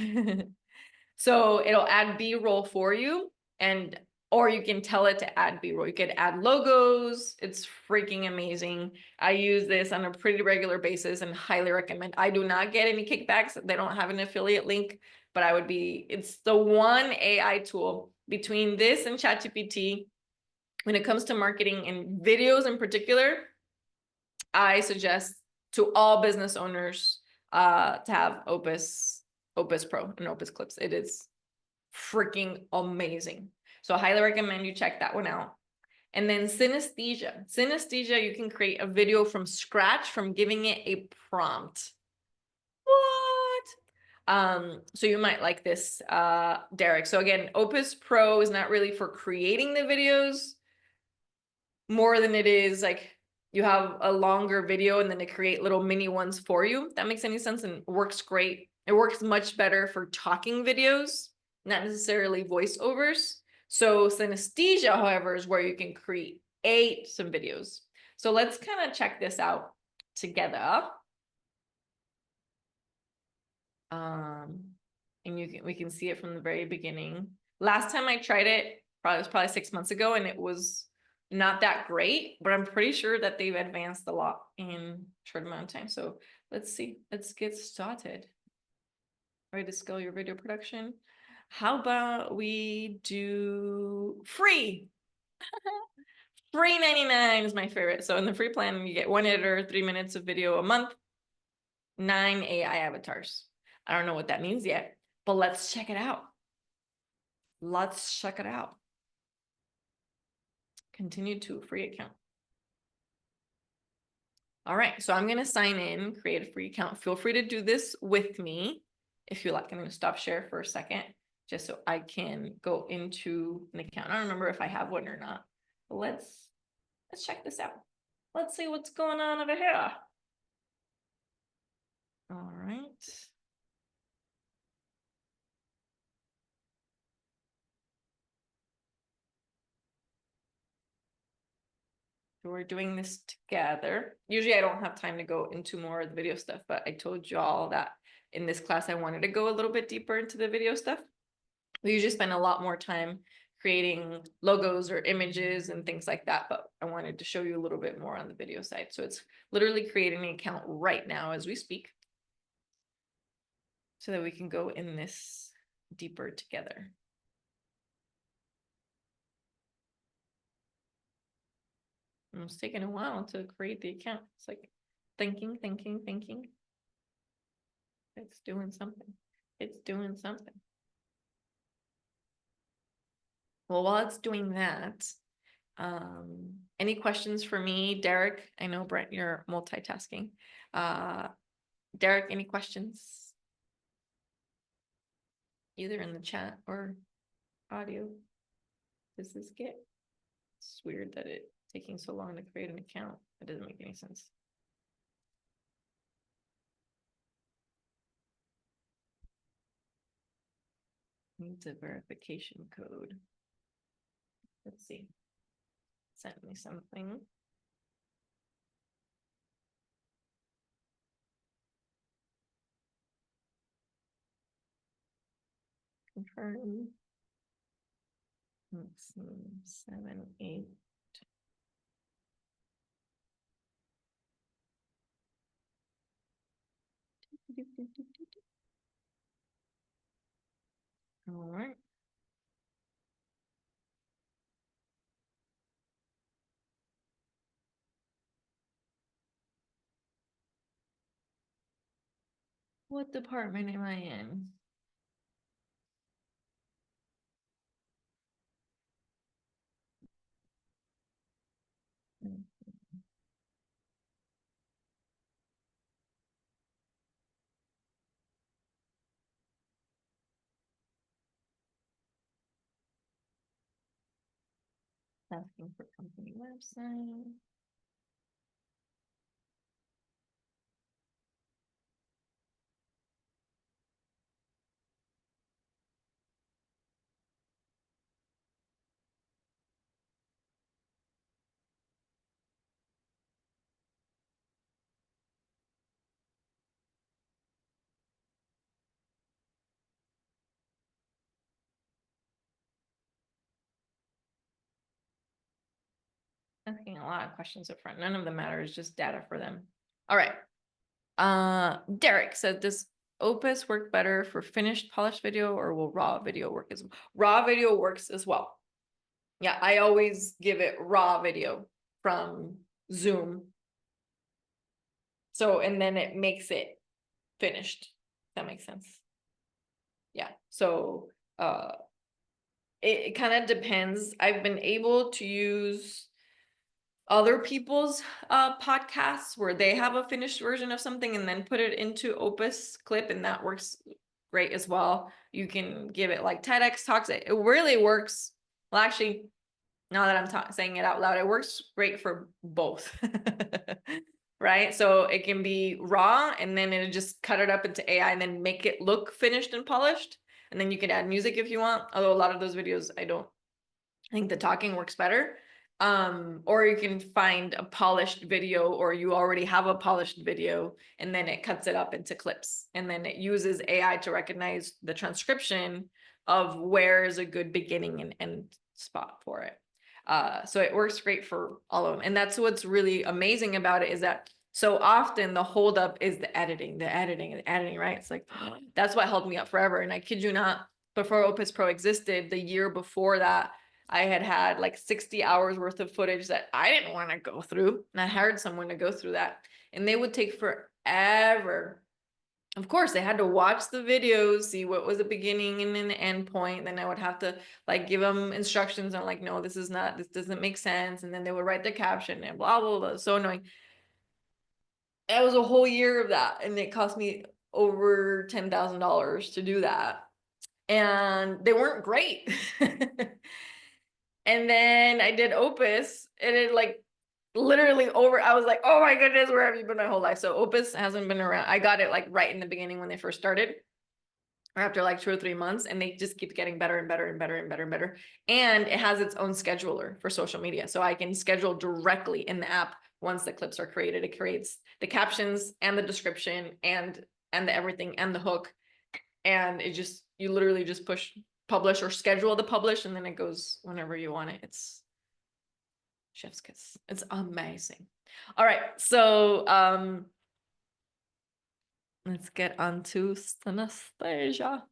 So it'll add B-roll for you, and or you can tell it to add B-roll. You could add logos. It's freaking amazing. I use this on a pretty regular basis and highly recommend. I do not get any kickbacks. They don't have an affiliate link, but it's the one AI tool between this and ChatGPT when it comes to marketing and videos in particular. I suggest to all business owners to have Opus Pro and Opus Clips. It is freaking amazing. So I highly recommend you check that one out. And then synesthesia. Synesthesia, you can create a video from scratch from giving it a prompt. What? So you might like this, Derek. So again, Opus Pro is not really for creating the videos more than it is like you have a longer video and then it create little mini ones for you. If that makes any sense, and works great. It works much better for talking videos, not necessarily voiceovers. So synesthesia, however, is where you can create some videos. So let's kind of check this out together. And we can see it from the very beginning. Last time I tried it, was probably 6 months ago, and it was not that great, but I'm pretty sure that they've advanced a lot in a short amount of time. So let's see, let's get started. Ready to scale your video production? How about we do free? Free 99 is my favorite. So in the free plan, you get 1 editor, 3 minutes of video a month, 9 AI avatars. I don't know what that means yet, but let's check it out. Let's check it out. Continue to free account. All right, so I'm going to sign in, create a free account. Feel free to do this with me if you like. I'm going to stop share for a second just so I can go into an account. I don't remember if I have one or not, but let's check this out. Let's see what's going on over here. All right. So we're doing this together. Usually I don't have time to go into more of the video stuff, but I told you all that in this class I wanted to go a little bit deeper into the video stuff. We usually spend a lot more time creating logos or images and things like that, but I wanted to show you a little bit more on the video side. So it's literally creating an account right now as we speak so that we can go in this deeper together. It's taking a while to create the account. It's like thinking. It's doing something. It's doing something. Well, while it's doing that, any questions for me, Derek? I know, Brent, you're multitasking. Derek, any questions? Either in the chat or audio. Does this get? It's weird that it's taking so long to create an account. That doesn't make any sense. Needs a verification code. Let's see. Sent me something. Confirm. Let's see. 7, 8. All right. What department am I in? Asking for company website. Asking a lot of questions up front. None of them matter. It's just data for them. All right. Derek said, does Opus work better for finished polished video, or will raw video work as well? Raw video works as well. Yeah, I always give it raw video from Zoom. So, and then it makes it finished. If that makes sense. Yeah. So, it kind of depends. I've been able to use other people's podcasts where they have a finished version of something and then put it into Opus Clip, and that works great as well. You can give it like TEDx talks. It really works. Well, actually, now that I'm saying it out loud, it works great for both. Right? So it can be raw, and then it'll just cut it up into AI and then make it look finished and polished. And then you can add music if you want. Although a lot of those videos, I think the talking works better. Or you can find a polished video, or you already have a polished video, and then it cuts it up into clips, and then it uses AI to recognize the transcription of where is a good beginning and end spot for it. So it works great for all of them. And that's what's really amazing about it, is that so often the holdup is the editing, right? It's like, that's what held me up forever. And I kid you not, before Opus Pro existed, the year before that, I had like 60 hours worth of footage that I didn't want to go through. And I hired someone to go through that. And they would take forever. Of course, they had to watch the videos, see what was the beginning and then the end point. Then I would have to like give them instructions on like, no, this doesn't make sense. And then they would write the caption and blah, blah, blah. So annoying. It was a whole year of that. And it cost me over $10,000 to do that. And they weren't great. And then I did Opus, and it like literally I was like, oh my goodness, where have you been my whole life? So Opus hasn't been around. I got it like right in the beginning when they first started, or after like 2 or 3 months, and they just keep getting better and better and better and better and better. And it has its own scheduler for social media. So I can schedule directly in the app once the clips are created. It creates the captions and the description and the everything and the hook. And you literally just push publish or schedule the publish, and then it goes whenever you want it. It's chef's kiss. It's amazing. All right, so let's get on to synesthesia.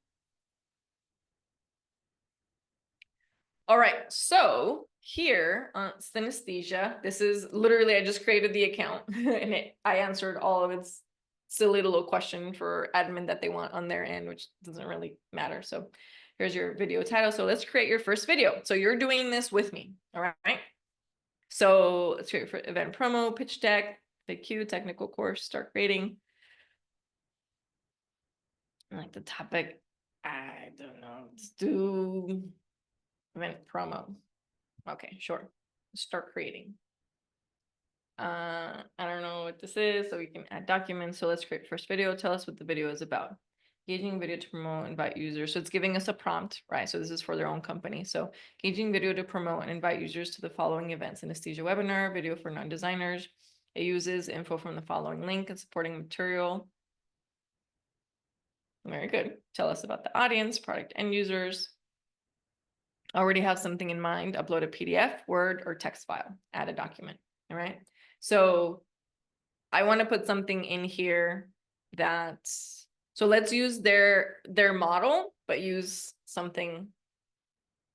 All right, so here on synesthesia, this is literally, I just created the account and I answered all of its silly little question for admin that they want on their end, which doesn't really matter. So here's your video title. So let's create your first video. So you're doing this with me. All right. So let's create for event promo, pitch deck, FAQ, technical course, start creating. Like the topic, I don't know. Let's do event promo. Okay, sure. Start creating. I don't know what this is, so we can add documents. So let's create first video. Tell us what the video is about. Engaging video to promote, invite users. So it's giving us a prompt, right? So this is for their own company. So engaging video to promote and invite users to the following events: anesthesia webinar, video for non-designers. It uses info from the following link and supporting material. Very good. Tell us about the audience, product, end users. Already have something in mind. Upload a PDF, Word, or text file. Add a document. All right. So I want to put something in here that, so let's use their model, but use something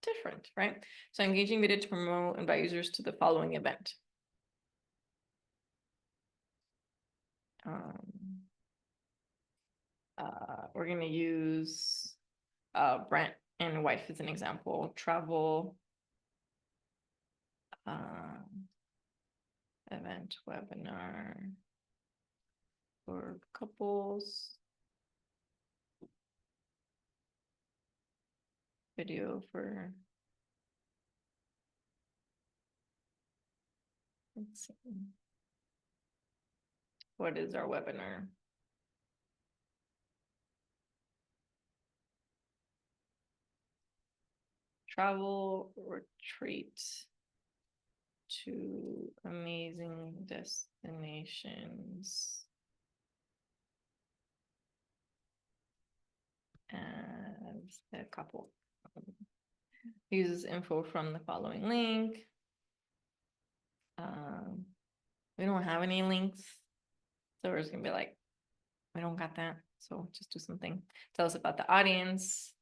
different, right? So engaging video to promote, invite users to the following event. We're going to use Brent and wife as an example. Travel event webinar for couples. Video for, let's see. What is our webinar? Travel retreat to amazing destinations as a couple. Uses info from the following link. We don't have any links, so we're just gonna be like, we don't got that, so just do something. Tell us about the audience.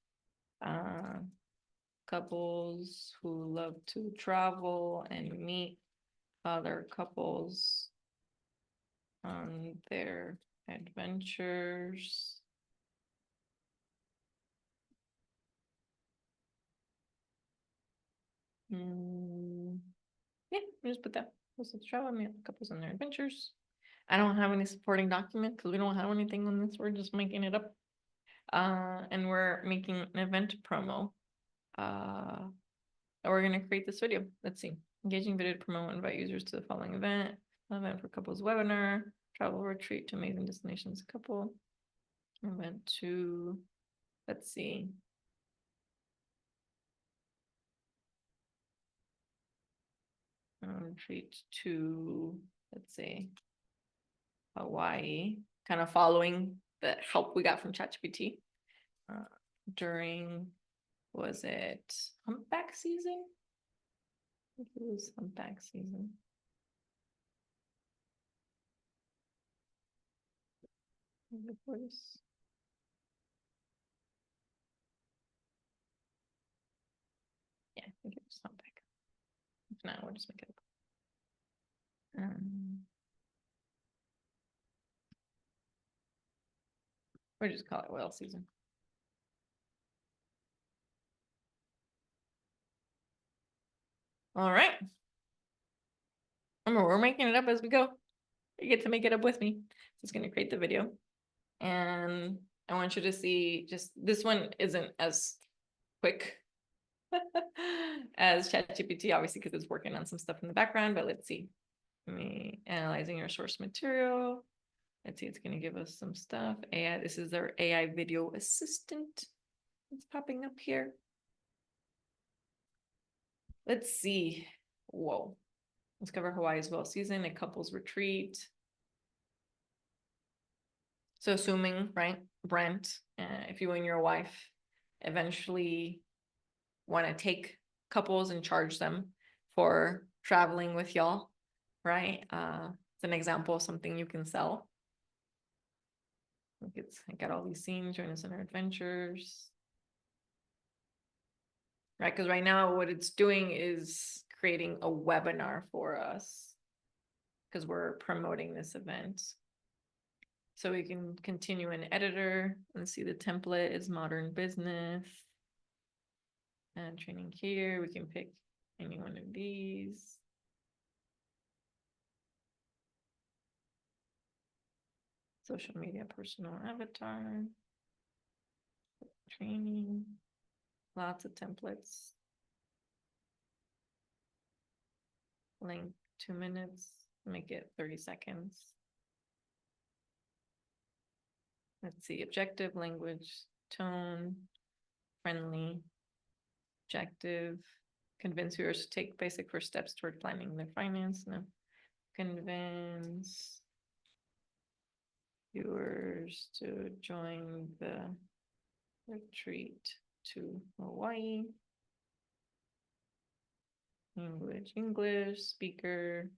Couples who love to travel and meet other couples on their adventures. Yeah, just put that. Let's travel, meet couples on their adventures. I don't have any supporting document because we don't have anything on this. We're just making it up. And we're making an event promo. We're gonna create this video. Let's see. Engaging video to promote, invite users to the following event for couples webinar, travel retreat to amazing destinations couple. Event to, let's see. Retreat to, let's say, Hawaii, kind of following the help we got from ChatGPT during, was it humpback season? I think it was humpback season. Before this. Yeah, I think it was humpback. If not, we'll just make it up. Or just call it whale season. All right. Remember, we're making it up as we go. You get to make it up with me. Just gonna create the video. And I want you to see, just this one isn't as quick as ChatGPT, obviously, because it's working on some stuff in the background, but let's see. Me analyzing your source material. Let's see, it's going to give us some stuff. AI, this is our AI video assistant. It's popping up here. Let's see. Whoa. Let's cover Hawaii's well season, a couples retreat. So assuming, right, Brent, if you and your wife eventually want to take couples and charge them for traveling with y'all, right? It's an example of something you can sell. Look, I got all these scenes, join us in our adventures. Right, because right now what it's doing is creating a webinar for us because we're promoting this event. So we can continue in editor and see the template is modern business. And training here, we can pick any one of these. Social media personal avatar. Training. Lots of templates. Length 2 minutes, make it 30 seconds. Let's see, objective, language, tone, friendly, objective, convince viewers to take basic first steps toward planning their finance. No, convince viewers to join the retreat to Hawaii. English, speaker.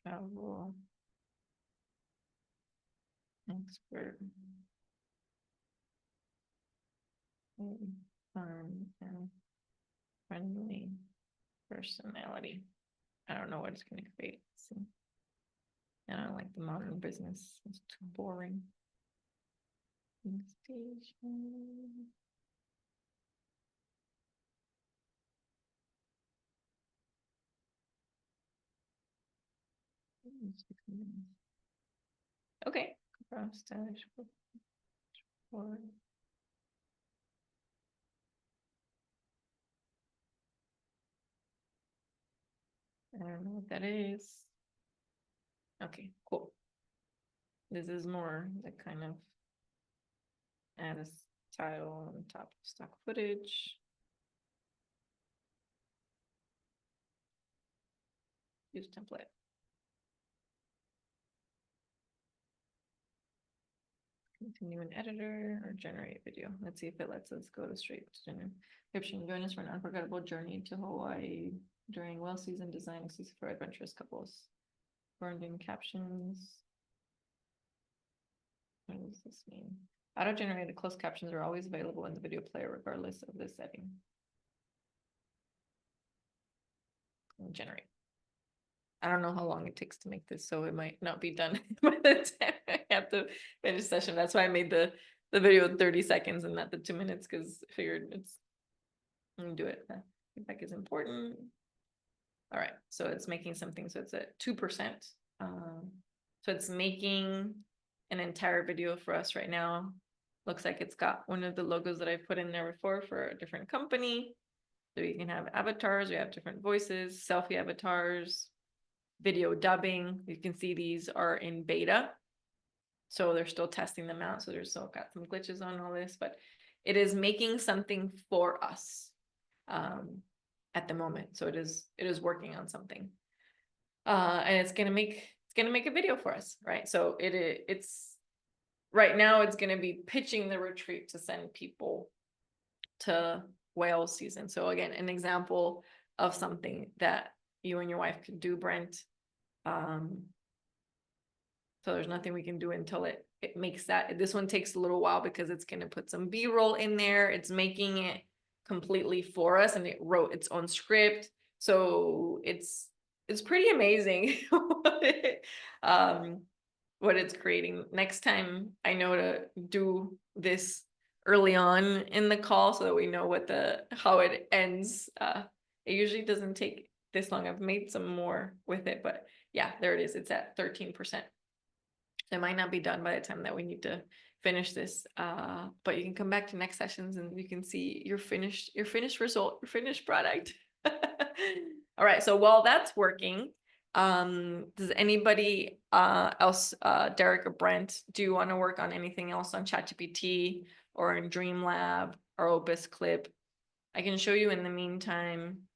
Travel. Expert. Fun and friendly personality. I don't know what it's going to create. Let's see. I don't like the modern business. It's too boring. Station. Okay. Stylish. I don't know what that is. Okay, cool. This is more the kind of add a tile on top of stock footage. Use template. Continue in editor or generate video. Let's see if it lets us go to straight to description. Join us for an unforgettable journey to Hawaii during whale season. Design exclusive for adventurous couples. Burned in captions. What does this mean? Auto-generated closed captions are always available in the video player regardless of the setting. And generate. I don't know how long it takes to make this, so it might not be done by the time I have to finish session. That's why I made the video 30 seconds and not the 2 minutes, because I figured it's, I'm gonna do it. Feedback is important. All right, so it's making something, so it's at 2%. So it's making an entire video for us right now. Looks like it's got one of the logos that I put in there before for a different company. So you can have avatars, we have different voices, selfie avatars, video dubbing. You can see these are in beta. So they're still testing them out. So there's still got some glitches on all this, but it is making something for us at the moment. So it is working on something. And it's gonna make a video for us, right? So it's right now it's gonna be pitching the retreat to send people to whale season. So again, an example of something that you and your wife could do, Brent. So there's nothing we can do until it makes that. This one takes a little while because it's going to put some B-roll in there. It's making it completely for us, and it wrote its own script. So it's pretty amazing what it's creating. Next time I know to do this early on in the call so that we know how it ends. It usually doesn't take this long. I've made some more with it, but yeah, there it is. It's at 13%. It might not be done by the time that we need to finish this, but you can come back to next sessions and you can see your finished result, your finished product. All right, so while that's working, does anybody else, Derek or Brent, do you want to work on anything else on ChatGPT or in Dreamlab or Opus Clip? I can show you in the meantime.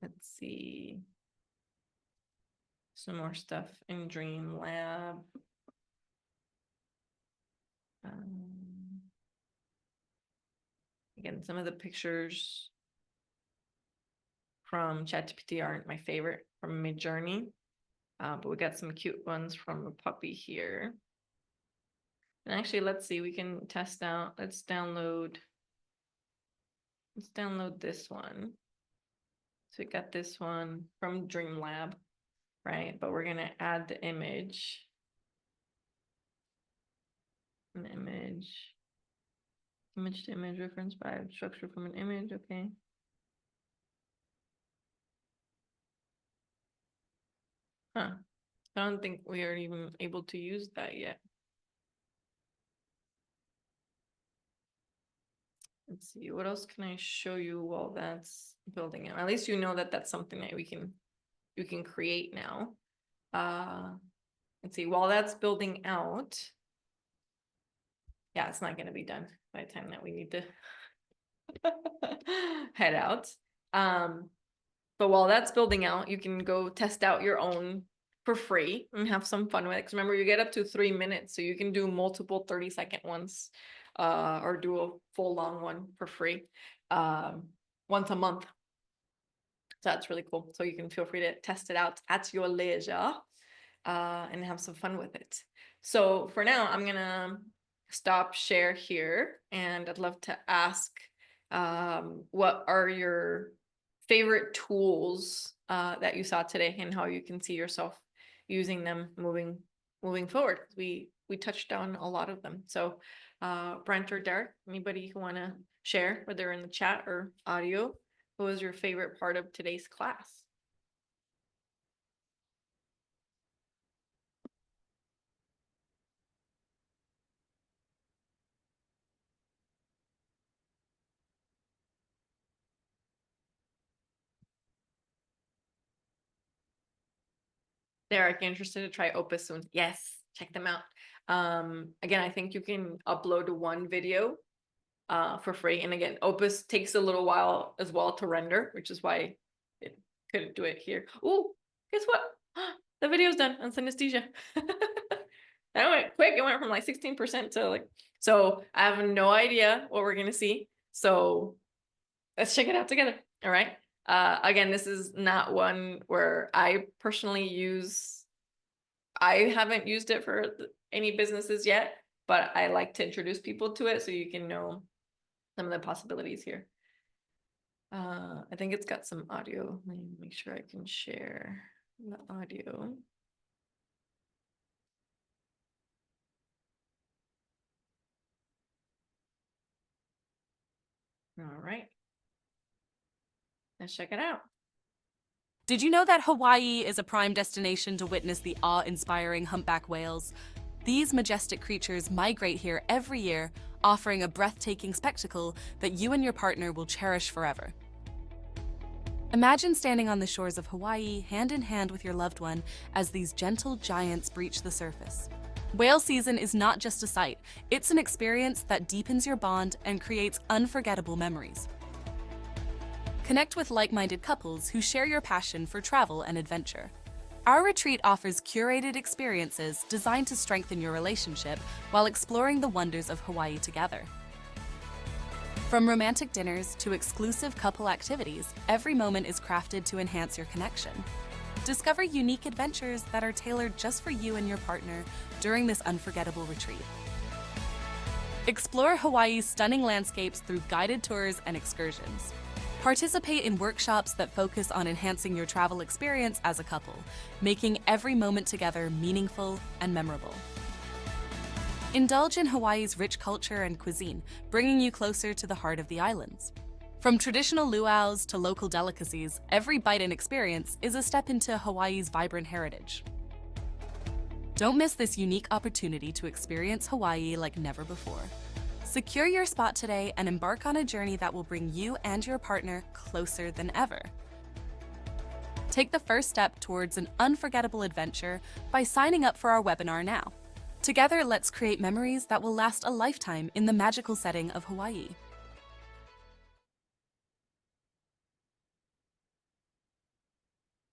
Let's see. Some more stuff in Dreamlab. Again, some of the pictures from ChatGPT aren't my favorite from Midjourney, but we got some cute ones from a puppy here. And actually, let's see, we can test out, let's download this one. So we got this one from Dreamlab, right? But we're gonna add the image. An image to image reference by structure from an image, okay. Huh, I don't think we are even able to use that yet. Let's see, what else can I show you while that's building out? At least you know that that's something that you can create now. Let's see, while that's building out, yeah, it's not going to be done by the time that we need to head out. But while that's building out, you can go test out your own for free and have some fun with it. Because remember, you get up to 3 minutes, so you can do multiple 30-second ones, or do a full long one for free, once a month. So that's really cool. So you can feel free to test it out at your leisure, and have some fun with it. So for now, I'm gonna stop share here, and I'd love to ask, what are your favorite tools that you saw today, and how you can see yourself using them moving forward? We touched on a lot of them. So Brent or Derek, anybody who want to share, whether in the chat or audio, what was your favorite part of today's class? Derek, interested to try Opus soon? Yes, check them out. Again, I think you can upload one video for free. And again, Opus takes a little while as well to render, which is why it couldn't do it here. Oh, guess what? The video's done on synesthesia. That went quick. It went from like 16% to like, so I have no idea what we're gonna see. So let's check it out together. All right. Again, this is not one where I personally use. I haven't used it for any businesses yet, but I like to introduce people to it so you can know some of the possibilities here. I think it's got some audio. Let me make sure I can share the audio. All right. Let's check it out. Did you know that Hawaii is a prime destination to witness the awe-inspiring humpback whales? These majestic creatures migrate here every year, offering a breathtaking spectacle that you and your partner will cherish forever. Imagine standing on the shores of Hawaii, hand in hand with your loved one, as these gentle giants breach the surface. Whale season is not just a sight, it's an experience that deepens your bond and creates unforgettable memories. Connect with like-minded couples who share your passion for travel and adventure. Our retreat offers curated experiences designed to strengthen your relationship while exploring the wonders of Hawaii together. From romantic dinners to exclusive couple activities, every moment is crafted to enhance your connection. Discover unique adventures that are tailored just for you and your partner during this unforgettable retreat. Explore Hawaii's stunning landscapes through guided tours and excursions. Participate in workshops that focus on enhancing your travel experience as a couple, making every moment together meaningful and memorable. Indulge in Hawaii's rich culture and cuisine, bringing you closer to the heart of the islands. From traditional luau's to local delicacies, every bite and experience is a step into Hawaii's vibrant heritage. Don't miss this unique opportunity to experience Hawaii like never before. Secure your spot today and embark on a journey that will bring you and your partner closer than ever. Take the first step towards an unforgettable adventure by signing up for our webinar now. Together, let's create memories that will last a lifetime in the magical setting of Hawaii.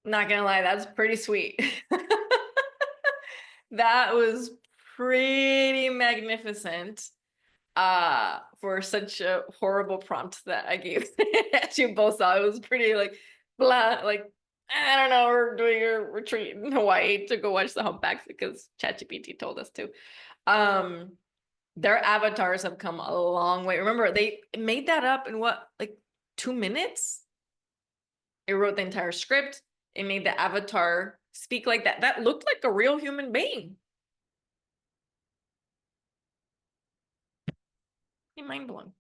Not gonna lie, that's pretty sweet. That was pretty magnificent. For such a horrible prompt that I gave that you both saw. It was pretty like blah, like I don't know, we're doing a retreat in Hawaii to go watch the humpbacks because ChatGPT told us to. their avatars have come a long way. Remember, they made that up in what, like 2 minutes? It wrote the entire script. It made the avatar speak like that. That looked like a real human being. Mind blown.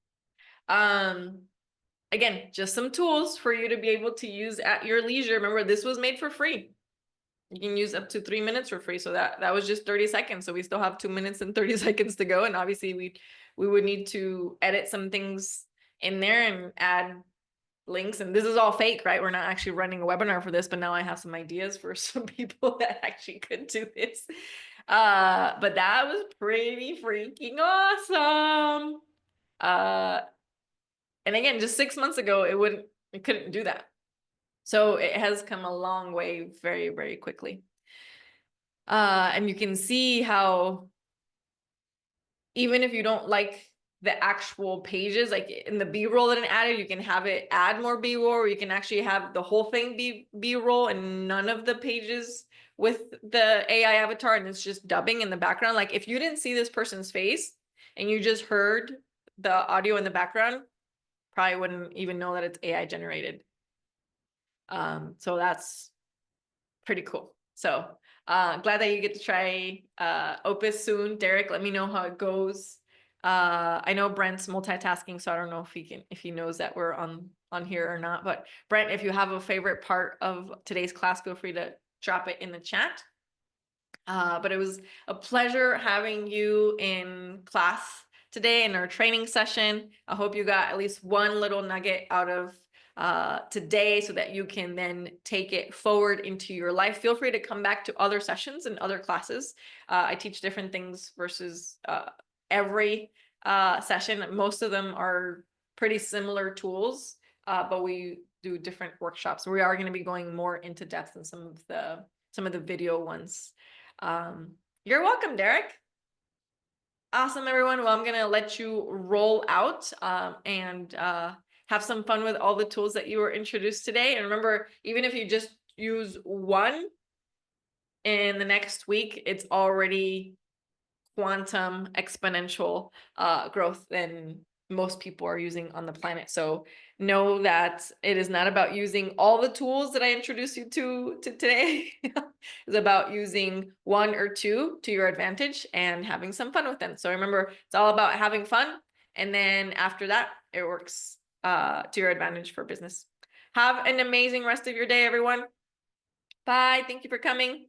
Again, just some tools for you to be able to use at your leisure. Remember, this was made for free. You can use up to 3 minutes for free. So that was just 30 seconds. So we still have 2 minutes and 30 seconds to go. And obviously we would need to edit some things in there and add links. And this is all fake, right? We're not actually running a webinar for this, but now I have some ideas for some people that actually could do this. But that was pretty freaking awesome. And again, just 6 months ago, it couldn't do that. So it has come a long way very, very quickly. And you can see how even if you don't like the actual pages, like in the B-roll that it added, you can have it add more B-roll, or you can actually have the whole thing be B-roll and none of the pages with the AI avatar, and it's just dubbing in the background. Like if you didn't see this person's face and you just heard the audio in the background, probably wouldn't even know that it's AI generated. So that's pretty cool. So glad that you get to try Opus soon. Derek, let me know how it goes. I know Brent's multitasking, so I don't know if he knows that we're on here or not. But Brent, if you have a favorite part of today's class, feel free to drop it in the chat. But it was a pleasure having you in class today in our training session. I hope you got at least one little nugget out of today so that you can then take it forward into your life. Feel free to come back to other sessions and other classes. I teach different things versus every session. Most of them are pretty similar tools, but we do different workshops. We are going to be going more into depth in some of the video ones. You're welcome, Derek. Awesome, everyone. Well, I'm gonna let you roll out and have some fun with all the tools that you were introduced today. And remember, even if you just use one in the next week, it's already quantum exponential growth than most people are using on the planet. So know that it is not about using all the tools that I introduced you to today. It's about using one or two to your advantage and having some fun with them. So remember, it's all about having fun. And then after that, it works to your advantage for business. Have an amazing rest of your day, everyone. Bye. Thank you for coming.